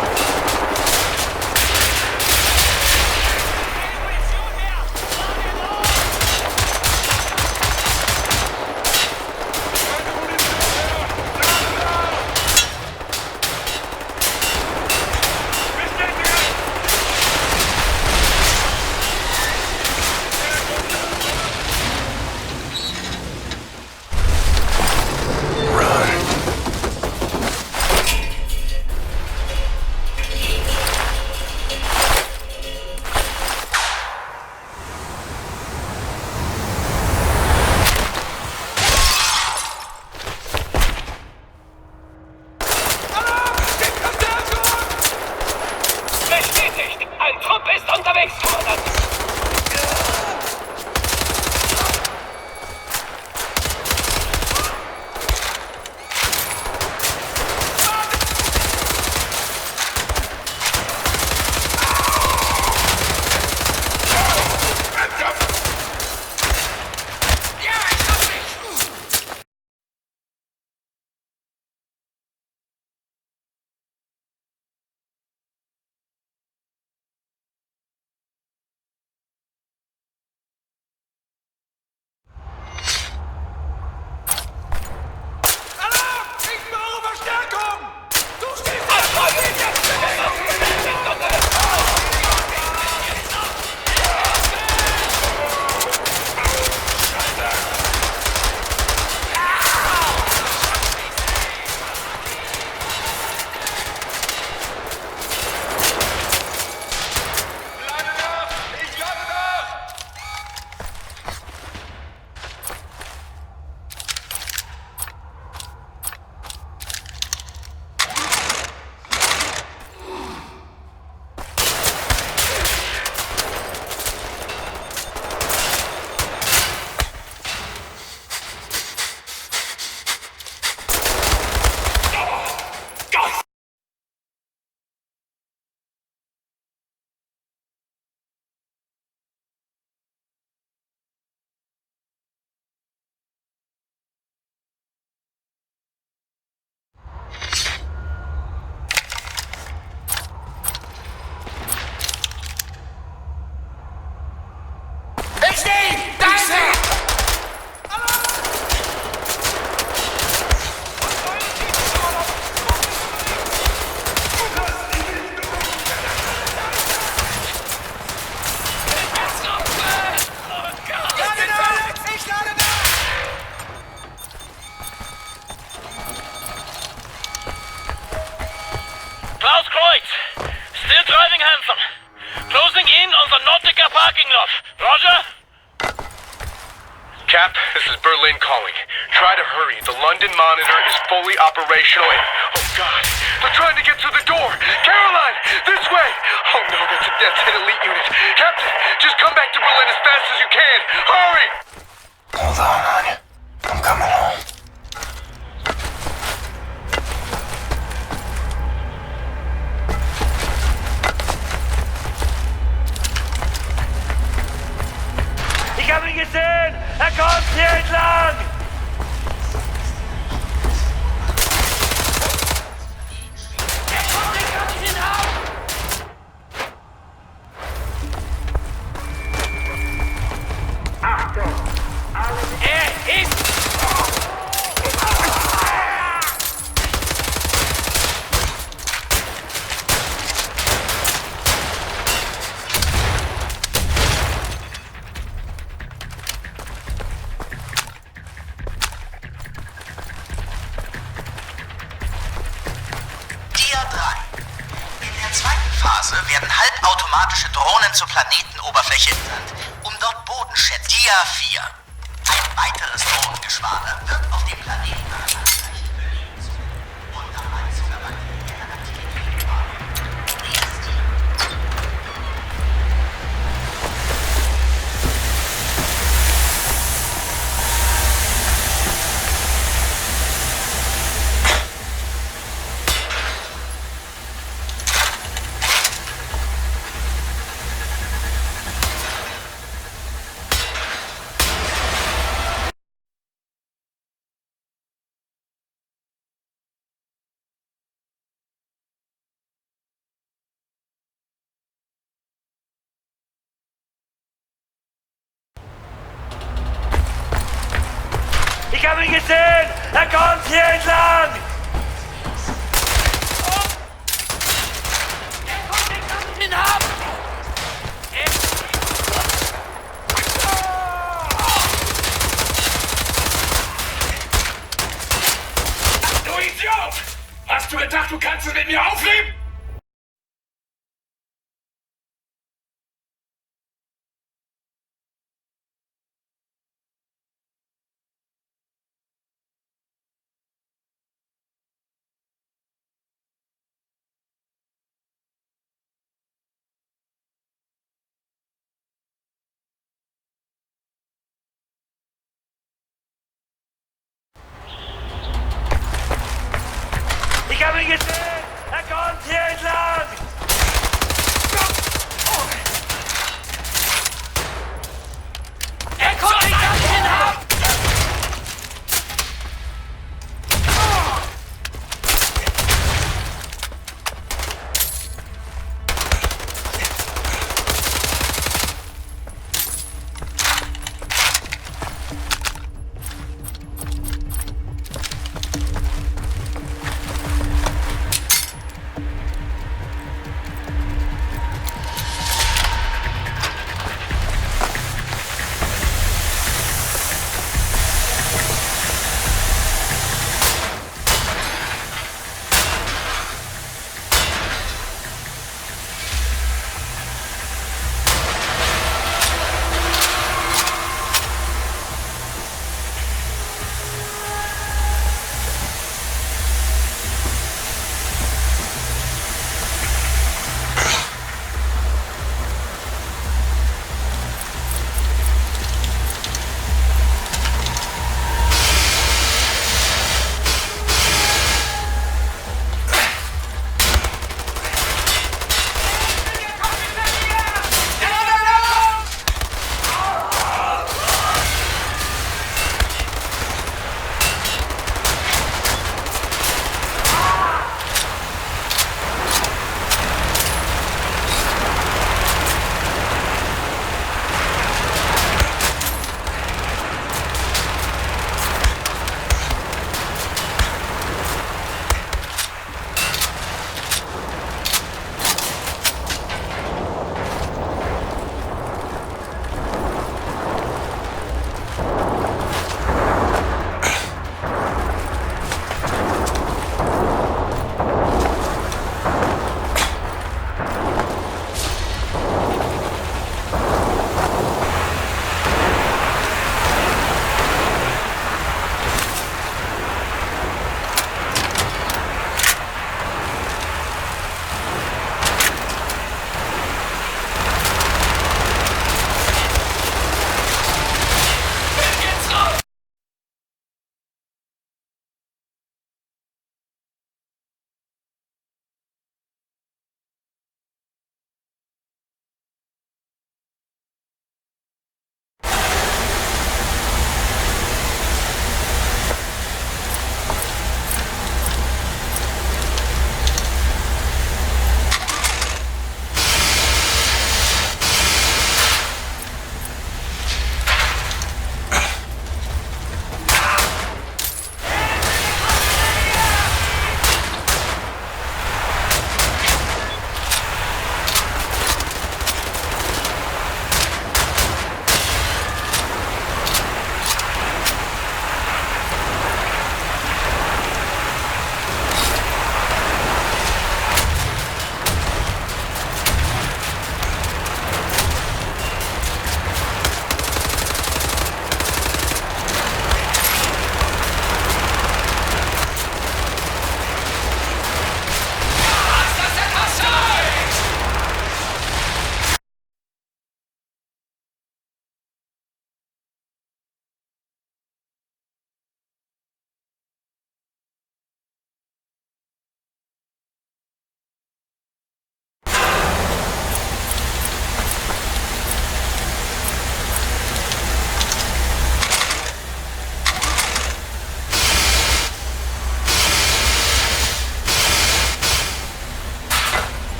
Cap, this is Berlin calling. Try to hurry. The London Monitor is fully operational and... Oh, God. They're trying to get through the door. Caroline, this way. Oh, no, that's a Death's Head elite unit. Captain, just come back to Berlin as fast as you can. Hurry! Hold on, Anya. I'm coming home. Ich habe ihn gesehen! Er kommt hier entlang! Werden halbautomatische Drohnen zur Planetenoberfläche entsandt, um dort Bodenschätze. Dia 4. Ein weiteres Drohnengeschwader wird auf dem Planeten anzeichen und dabei sogar bei Ich habe ihn gesehen! Er kommt hier entlang! Ihn ab! Du Idiot! Hast du gedacht, du kannst es mit mir aufnehmen? Ich habe ihn gesehen! Er kommt hier entlang! Er kommt hinab!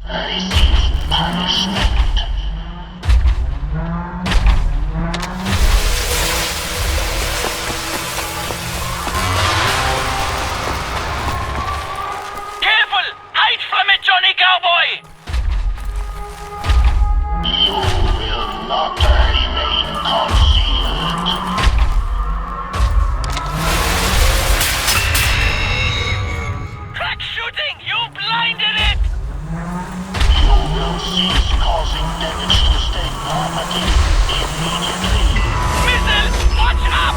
Receive punishment. Careful! Hide from it, Johnny Cowboy! You will not remain concealed. Crack shooting! You blinded it! You will cease causing damage to state property immediately. Missile! Watch up!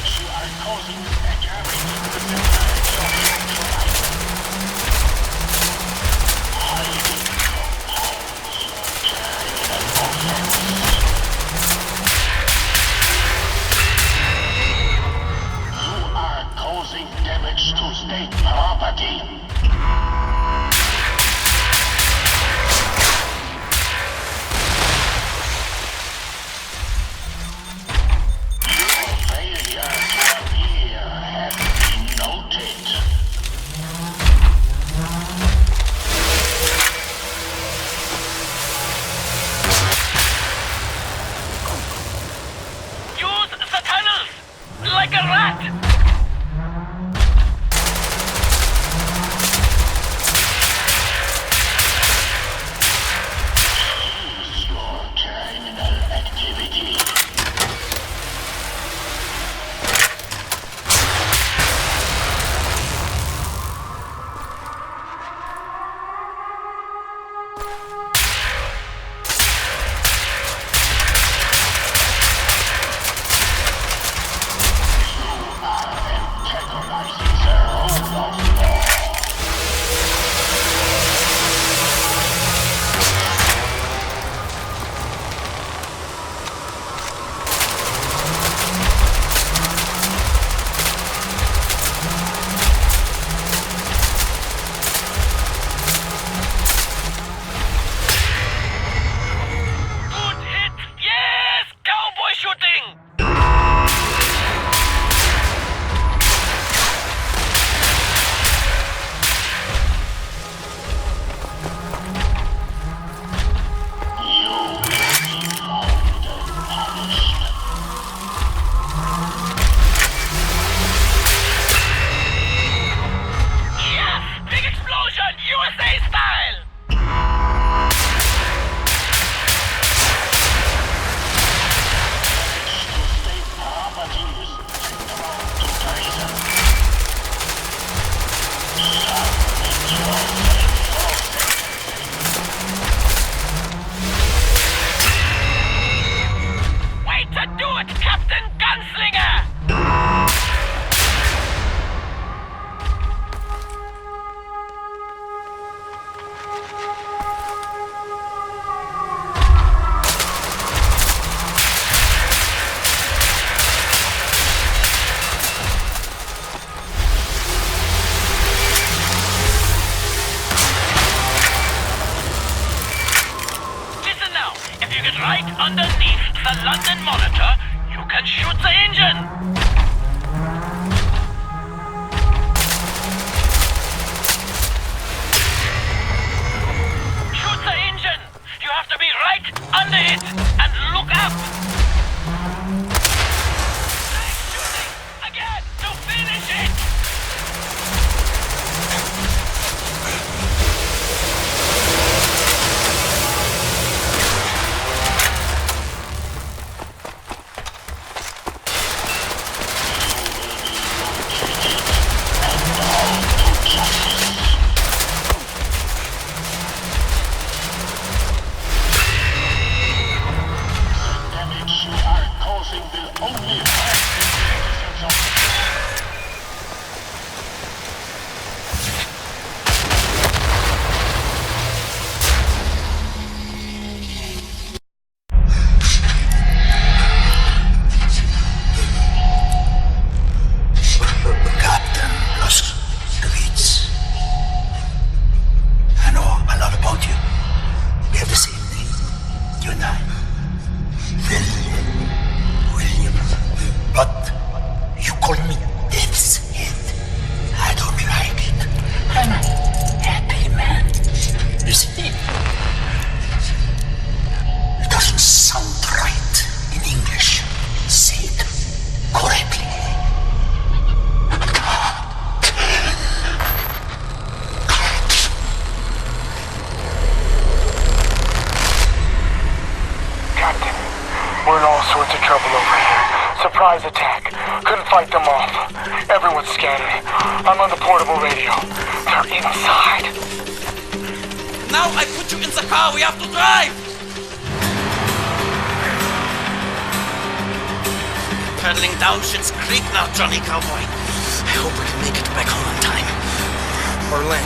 You are causing damage to the center of your life. Hiding compounds your terminal offense. You are causing damage to state property. Your failure to appear has been noted. Use the tunnels! Like a rat! Use your terminal activity. Antagonizing the rule of law. Good hit! Yes! Cowboy shooting! You will be found and punished. Yes! Big explosion! USA style! State properties tantamount to treason. Submit yourself for sentencing. Way to do it, Captain Gunslinger! Listen now, if you get right underneath the London monitor, you can shoot the engine! Shoot the engine! You have to be right under it and look up! Nice shooting! Again, to finish it! Damage But you call me Death's Head. I don't like it. I'm a happy man. You see? It doesn't sound right in English. Say it correctly. Captain, we're in all sorts of trouble over here. Surprise attack. Couldn't fight them off. Everyone's scattered. I'm on the portable radio. They're inside. Now I put you in the car. We have to drive. Pedaling down Schitt's Creek now, Johnny Cowboy. I hope we can make it back home on time. Berlin.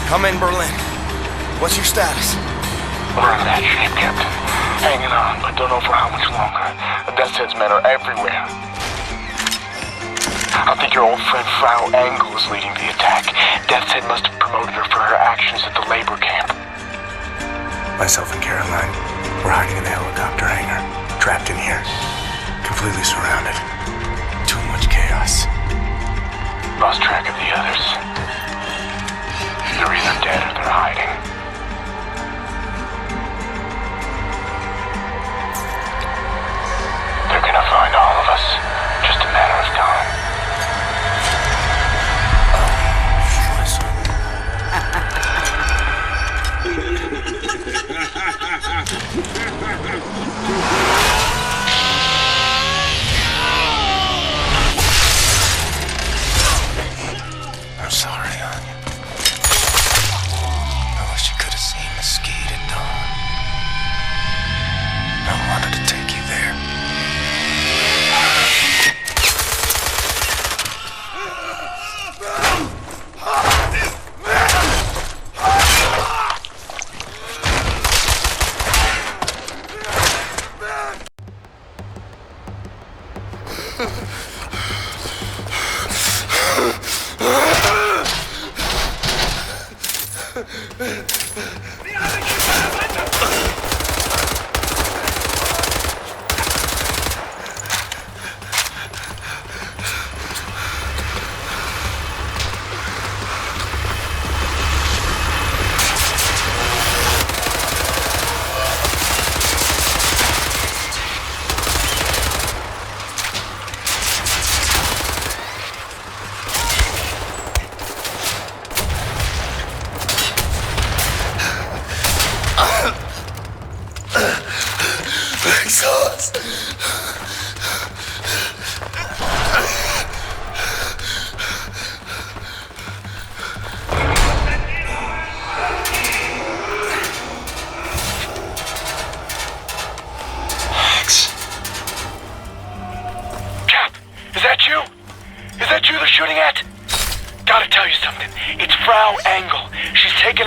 Come in, Berlin. What's your status? We're in bad shape, Captain. Hanging on, but don't know for how much longer. The Death's Head's men are everywhere. I think your old friend Frau Engel is leading the attack. Death's Head must have promoted her for her actions at the labor camp. Myself and Caroline, we're hiding in the helicopter hangar. Trapped in here. Completely surrounded. Too much chaos. Lost track of the others. They're either dead or they're hiding. They're gonna find all of us. Just a matter of time. I'm sorry, Anya. I wish you could have seen the skate at dawn. I wanted to take you there.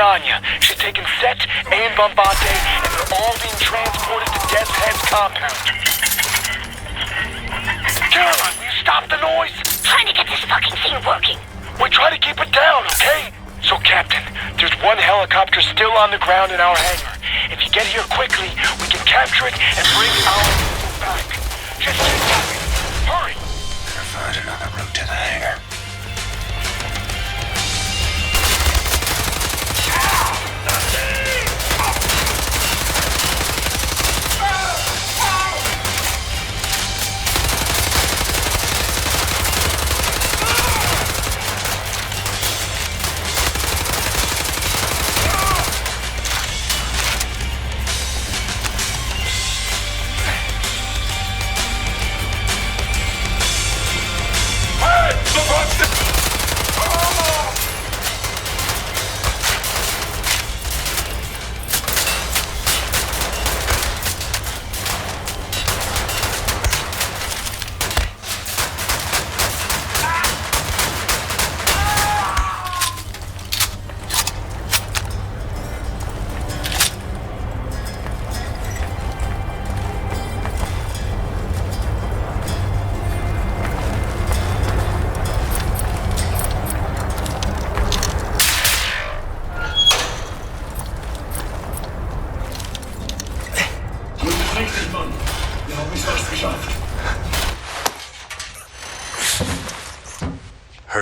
Anya. She's taken Set and Bombate, and they're all being transported to Death's Head's compound. Caroline, will you stop the noise? Trying to get this fucking thing working. We try to keep it down, okay? So, Captain, there's one helicopter still on the ground in our hangar. If you get here quickly, we can capture it and bring our people back. Just keep moving. Hurry! Better find another route to the hangar.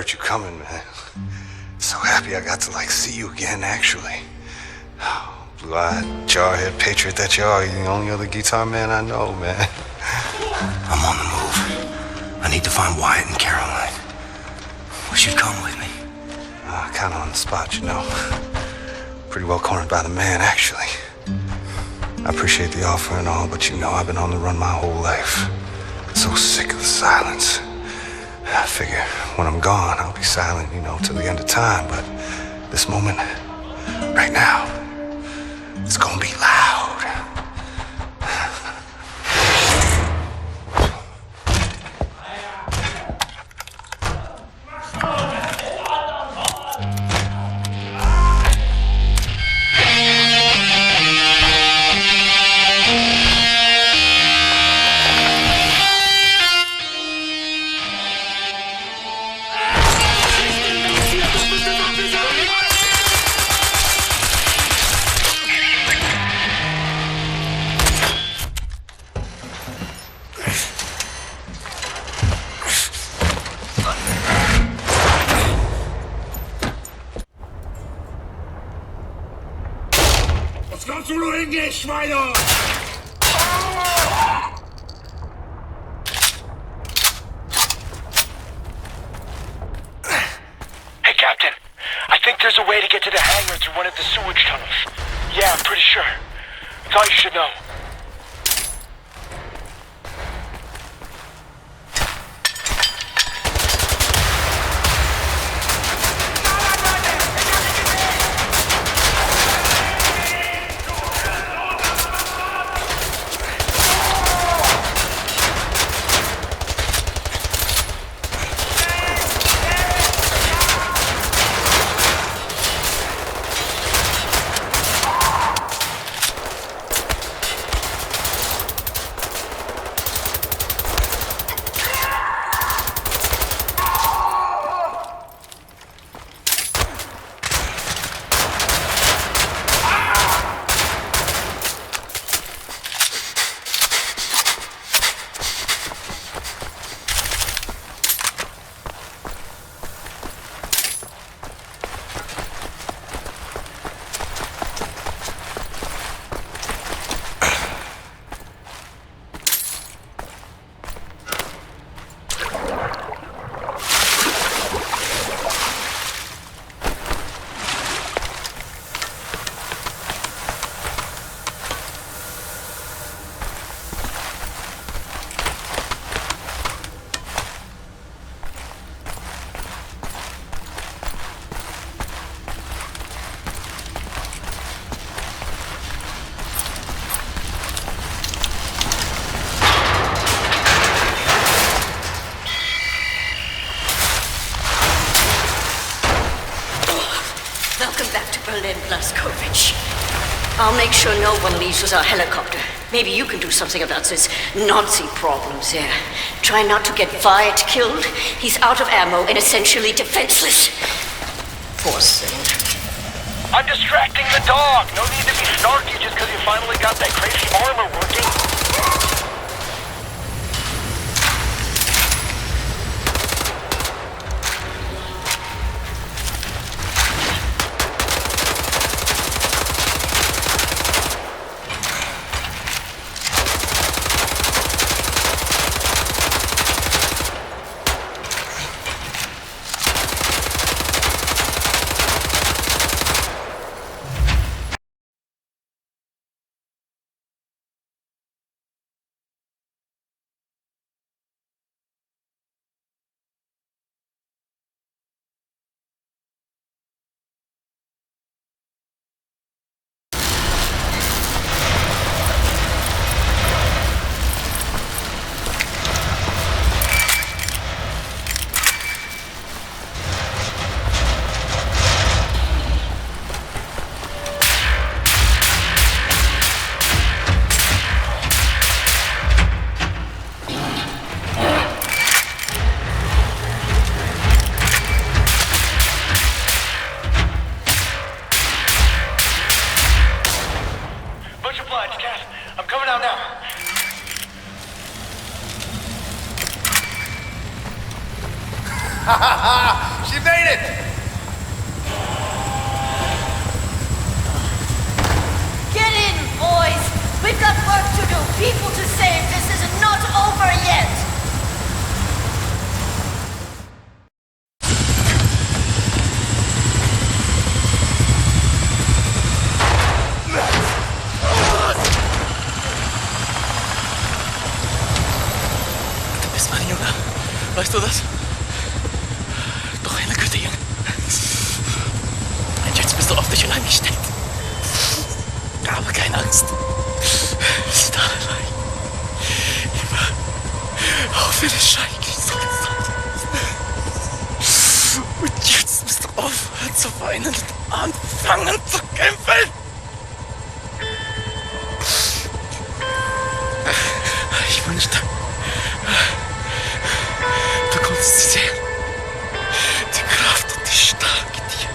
heard you coming, man. So happy I got to, see you again, actually. Blue-eyed, jarhead patriot that you are. You're the only other guitar man I know, man. I'm on the move. I need to find Wyatt and Caroline. Wish you'd come with me. Kind of on the spot, you know. Pretty well cornered by the man, actually. I appreciate the offer and all, but I've been on the run my whole life. So sick of the silence. I figure when I'm gone, I'll be silent, till the end of time. But this moment, right now, it's gonna be loud. Was kommst du nur hingehen, Schweine? Hey, Captain. I think there's a way to get to the hangar through one of the sewage tunnels. Yeah, I'm pretty sure. That's all you should know. Welcome back to Berlin, Blazkowicz. I'll make sure no one leaves with our helicopter. Maybe you can do something about this Nazi problems there. Try not to get Wyatt killed. He's out of ammo and essentially defenseless. Poor thing. I'm distracting the dog. No need to be snarky just because you finally got that crazy armor working. She made it! Get in, boys! We've got work to do, people to save. This is not over yet! Du bist mein Junge. Weißt du das? Doch eine gute Junge. Und jetzt bist du auf dich allein gestellt. Aber keine Angst. Wir sind alle allein. Immer. Auch wenn es schrecklich so ist. Und jetzt musst du aufhören zu weinen und anfangen zu kämpfen. Ich wünschte, du konntest sehen. Die Kraft und die Stärke dir.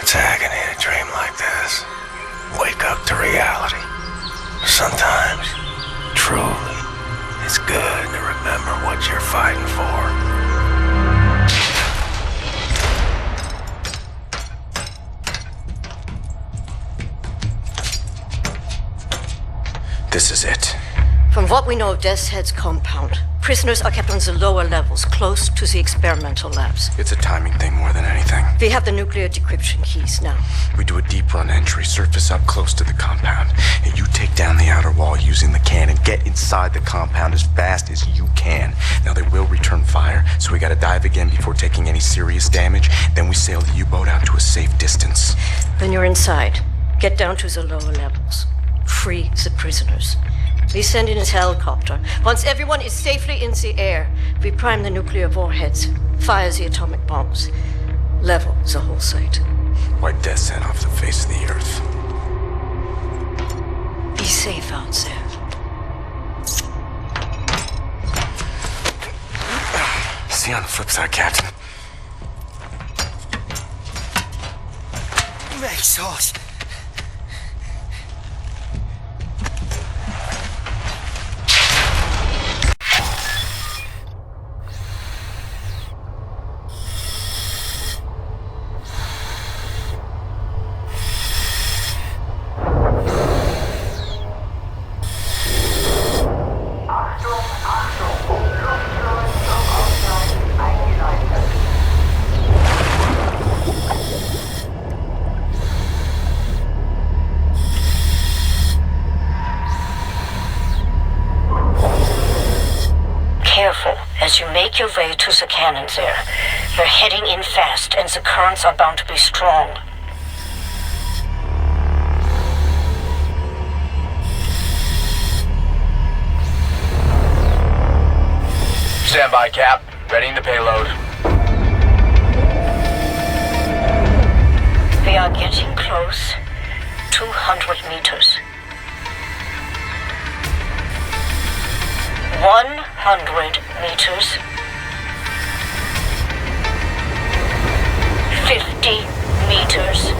It's agony to dream like this. Wake up to reality. Sometimes, truly, it's good to remember what you're fighting for. This is it. From what we know of Death's Head's compound, prisoners are kept on the lower levels, close to the experimental labs. It's a timing thing more than anything. We have the nuclear decryption keys now. We do a deep run entry, surface up close to the compound, and you take down the outer wall using the cannon. Get inside the compound as fast as you can. Now they will return fire, so we gotta dive again before taking any serious damage. Then we sail the U-boat out to a safe distance. When you're inside, get down to the lower levels. Free the prisoners. We send in his helicopter. Once everyone is safely in the air, we prime the nuclear warheads, fire the atomic bombs, level the whole site. Wipe Death's Head off the face of the earth. Be safe out there. See you on the flip side, Captain. Makes horse. Careful as you make your way to the cannon there. You're heading in fast, and the currents are bound to be strong. Stand by, Cap. Readying the payload. We are getting close. 200 meters. 100 meters. 50 meters.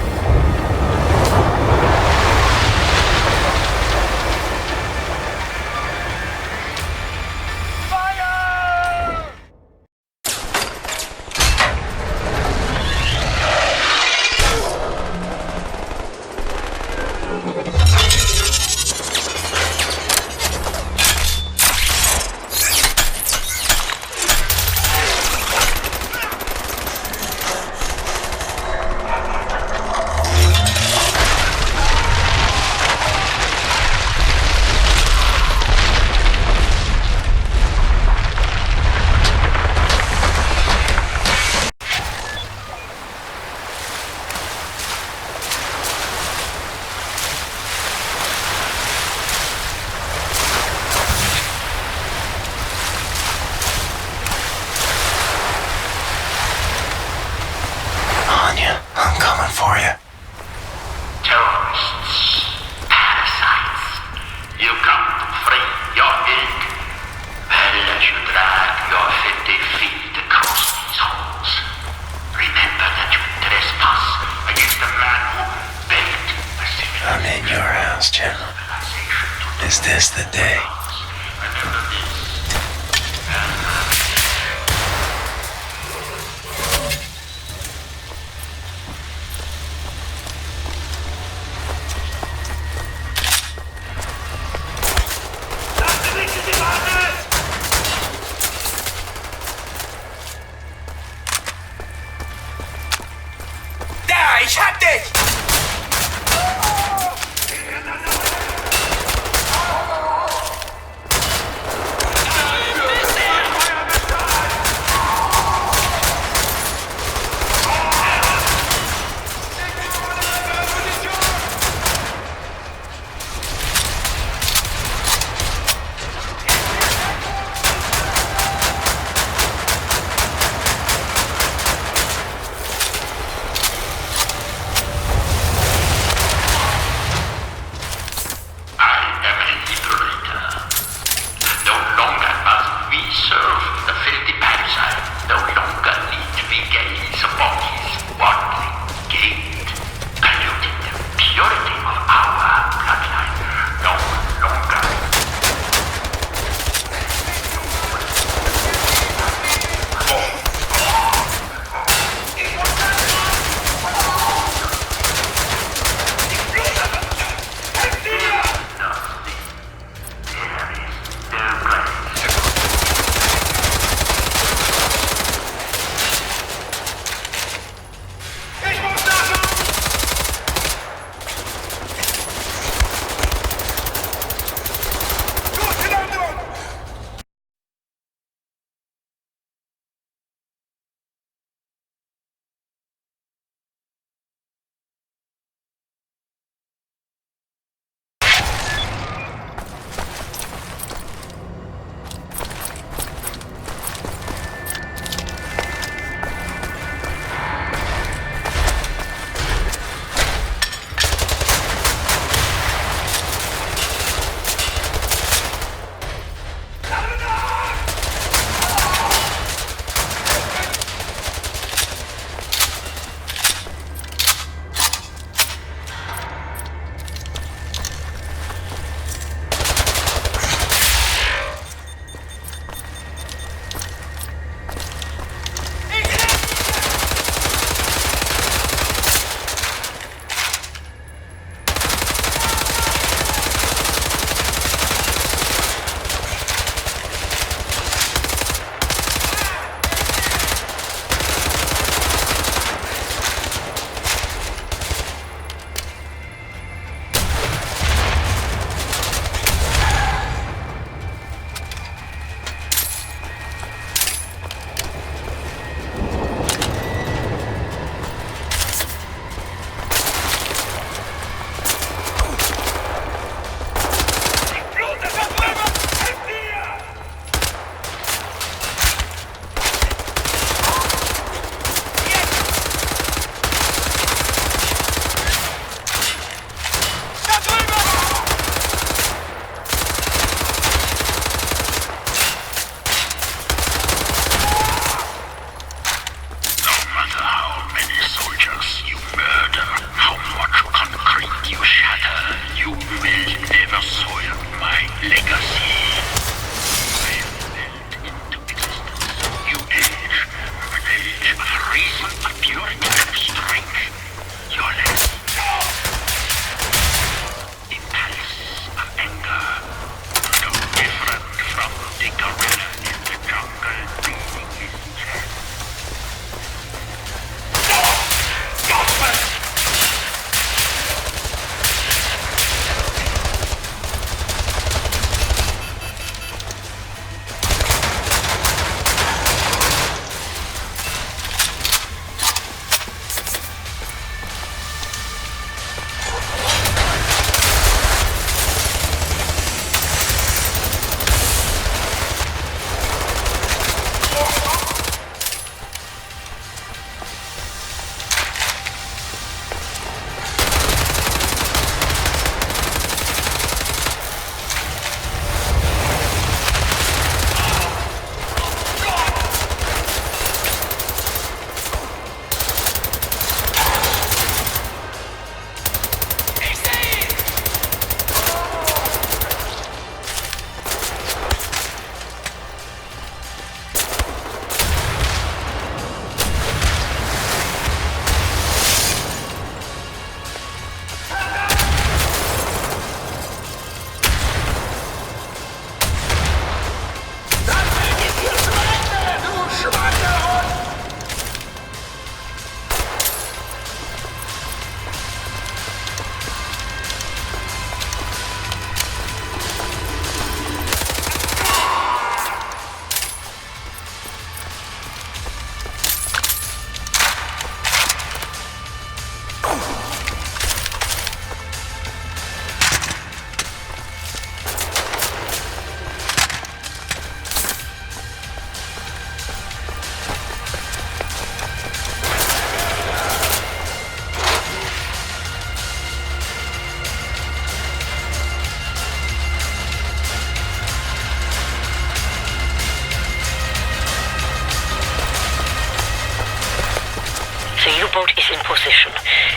U-boat is in position.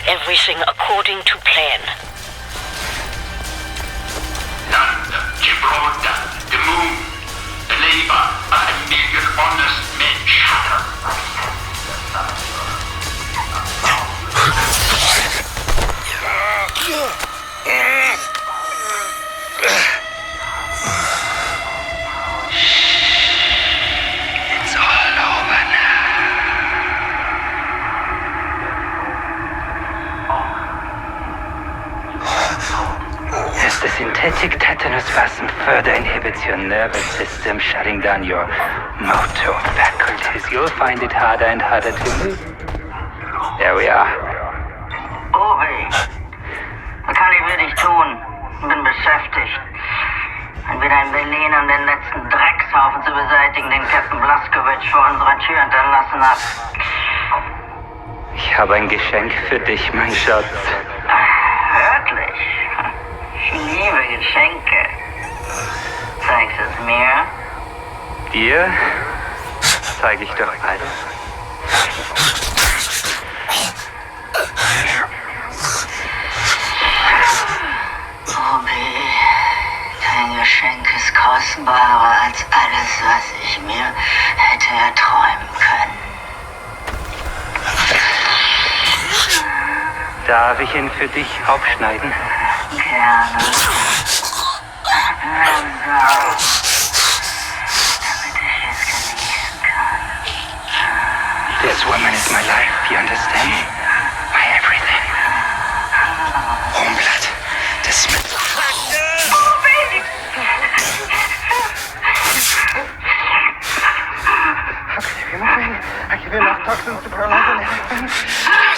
Everything according to plan. Land, Gibraltar, the moon, the labor of a million honest men shatter. It's all over now. As the synthetic tetanus vaccine further inhibits your nervous system, shutting down your motor faculties, you'll find it harder and harder to move. There we are. Obi, was kann ich für dich tun? Bin beschäftigt. Entweder in Berlin, um den letzten Dreckshaufen zu beseitigen, den Captain Blaskowitz vor unserer Tür hinterlassen hat. Ich habe ein Geschenk für dich, mein Schatz. Wirklich? Ich liebe Geschenke. Zeigst es mir? Dir zeige ich doch alles. Obi, dein Geschenk ist kostbarer als alles, was ich mir hätte erträumen können. Darf ich ihn für dich aufschneiden? Gerne. Damit ich es genießen kann. This woman is my life, you understand? My everything. Homeblood. Das Smith. I give you enough toxins to paralyze an everything.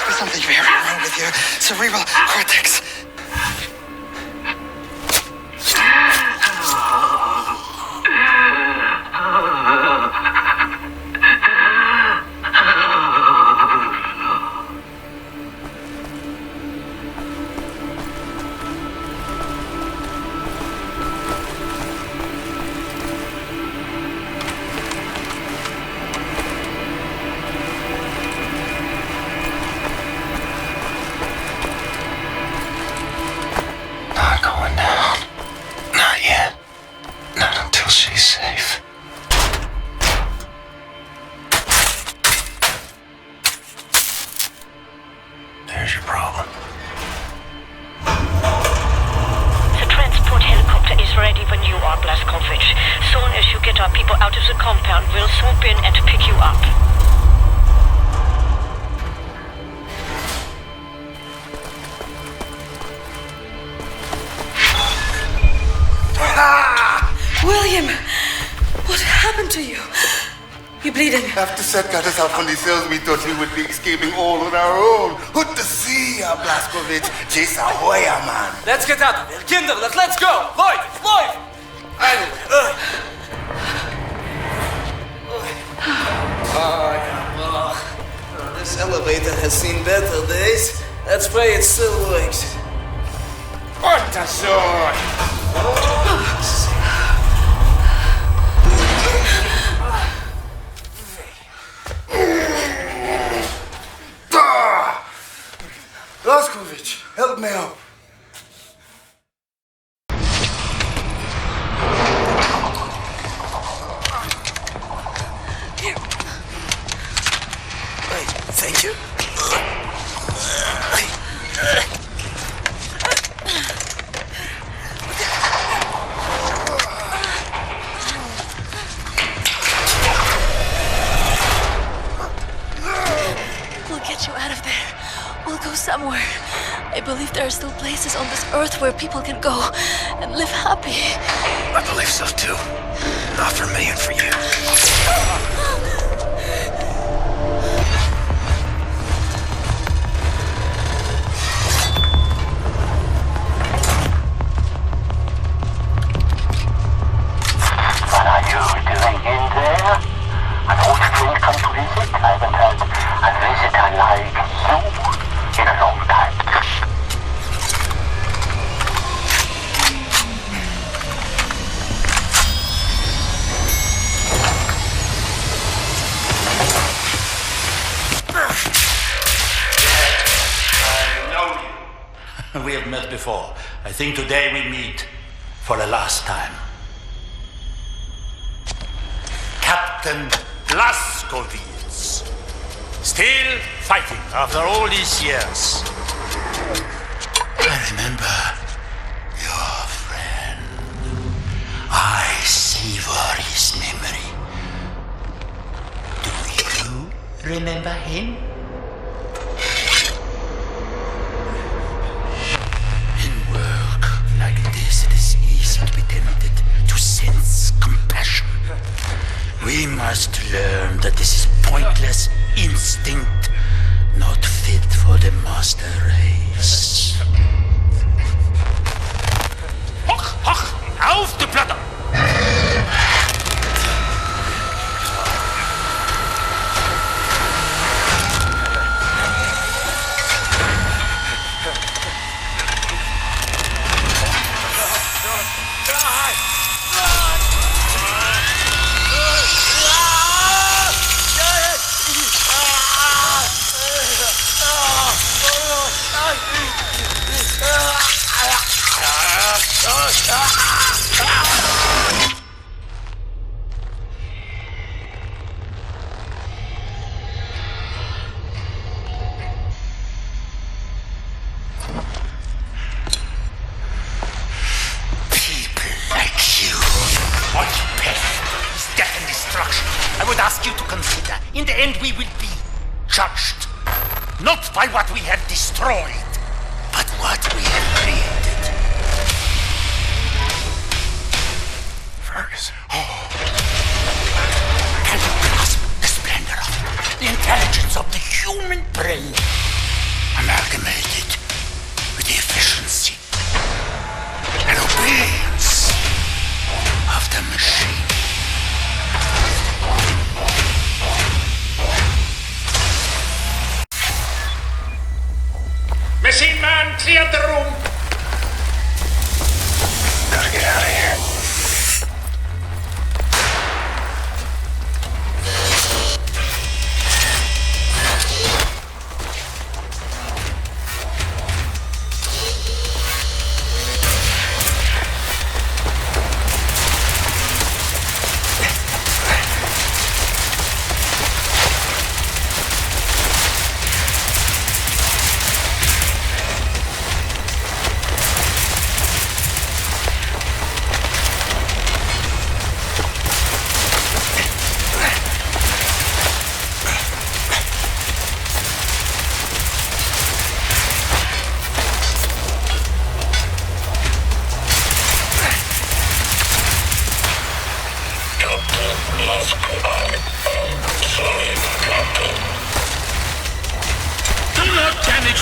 There's something very wrong with your cerebral cortex. Not going down. Not yet. Not until she's safe. There's your problem. The transport helicopter is ready when you are, Blazkowicz. Soon as you get our people out of the compound, we'll swoop in and pick you up. William! What happened to you? You're bleeding. After Seth got us out from the cells, we thought we would be escaping all on our own. Put to sea, Blazkowicz. Jason Hoya, man. Let's get out of here. Kinderlich, let's go. Lloyd, Lloyd. Anyway. This elevator has seen better days. Let's pray it still works. What the sword? Blazkowicz, help me out. Thank you. We'll get you out of there. We'll go somewhere. I believe there are still places on this earth where people can go and live happy. I believe so too. Not for me and for you. What are you doing in there? An old friend come to visit? I haven't had a visitor like you in a long time. we have met before. I think today we meet for the last time. Captain Blazkowicz. Still fighting after all these years. I remember your friend. I savor his memory. Do you remember him? In work like this, it is easy to be tempted to sense compassion. We must learn that this is pointless instinct, not fit for the master race. Hoch, hoch, auf die Platte! In the end, we will be judged. Not by what we have destroyed, but what we have created. Fergus. Oh. Can you grasp the splendor of it? The intelligence of the human brain, amalgamated with the efficiency and obedience of the machine. Machine man, clear the room! Gotta get out of here.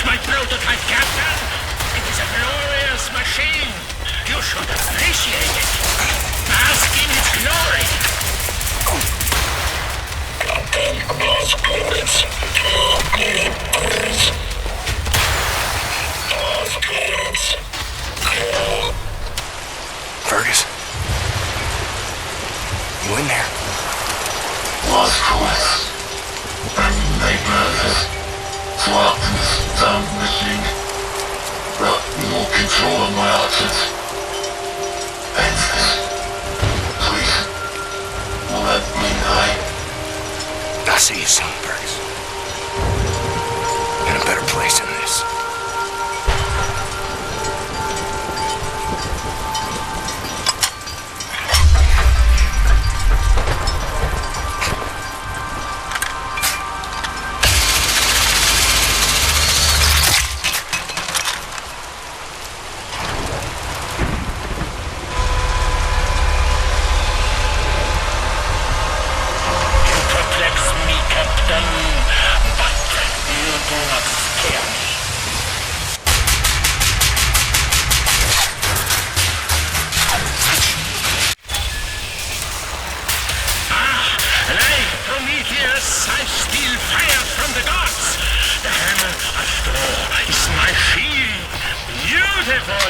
My prototype, Captain! It is a glorious machine! You should appreciate it! Bask in its glory! Captain Blazkowicz, please. Blazkowicz, Fergus? You in there? Blazkowicz. I'm nervous. Swapped in this damn machine. Got no control of my actions. End this. Please. Don't let me die. I'll see you soon, Fergus. In a better place than this. I steal fire from the gods. The hammer of Thor is my shield. Beautiful.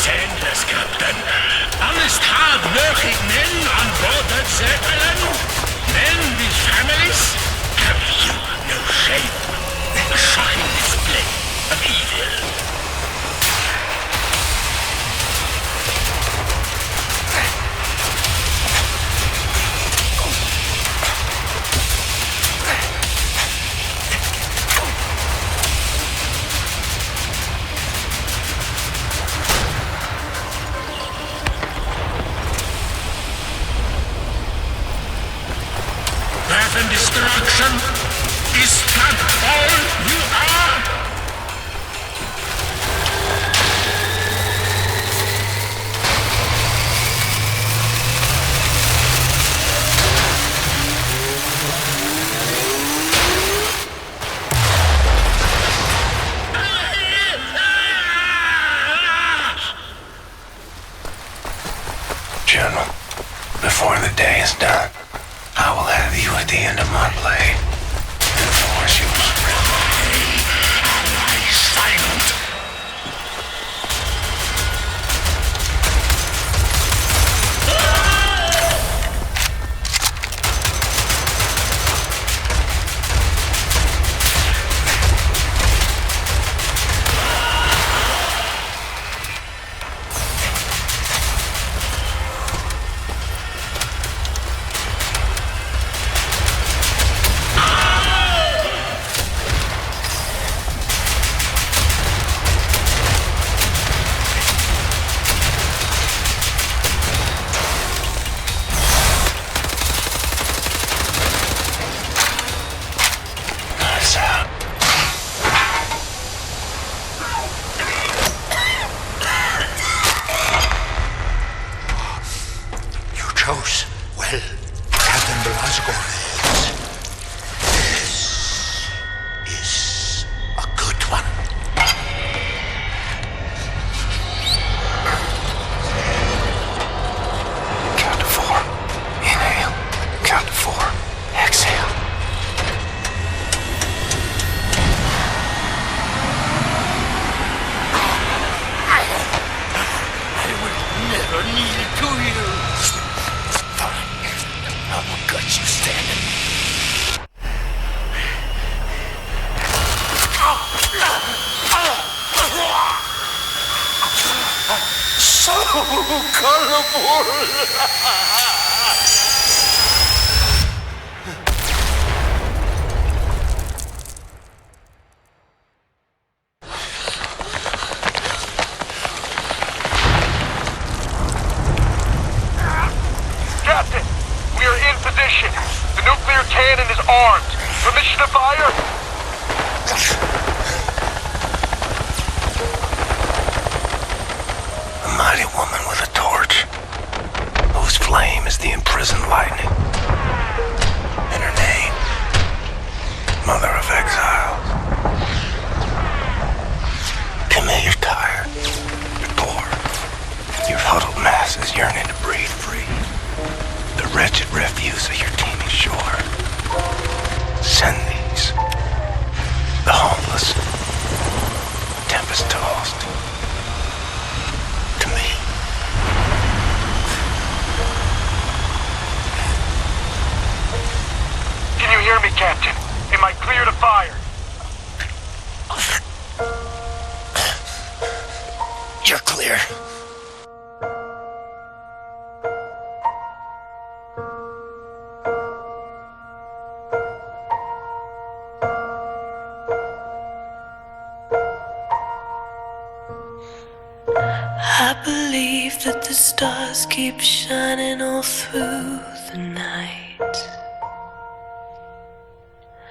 sehen das, Captain. Alles hardworking men on board that Zeppelin. Men with families. Have you no shame? A shocking display of evil. And destruction? Is that all you are? General, before the day is done, I will have you at the end of my blade and force you to silent. Well, Captain Blazkowicz, this is a good one. Count to 4. Inhale. Count to 4. Exhale. I will never kneel to you. I will gut you standing. So colorful! Captain, we are in position. The nuclear cannon is armed. Permission to fire? A mighty woman with a torch, whose flame is the imprisoned lightning. And her name, Mother of Exiles. Camille, you're tired. You're bored. Your huddled masses yearning to breathe free. The wretched refuse of your teeming shore. Send these. The homeless, tempest-tossed, to me. Can you hear me, Captain? Am I clear to fire? You're clear. I believe that the stars keep shining all through the night.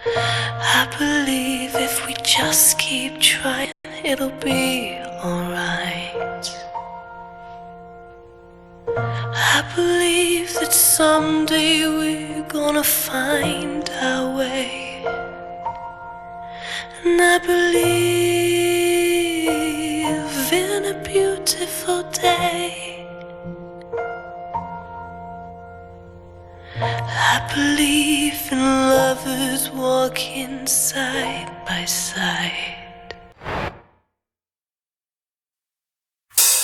I believe if we just keep trying, it'll be alright. I believe that someday we're gonna find our way. And I believe in a beautiful day. I believe in lovers walking side by side.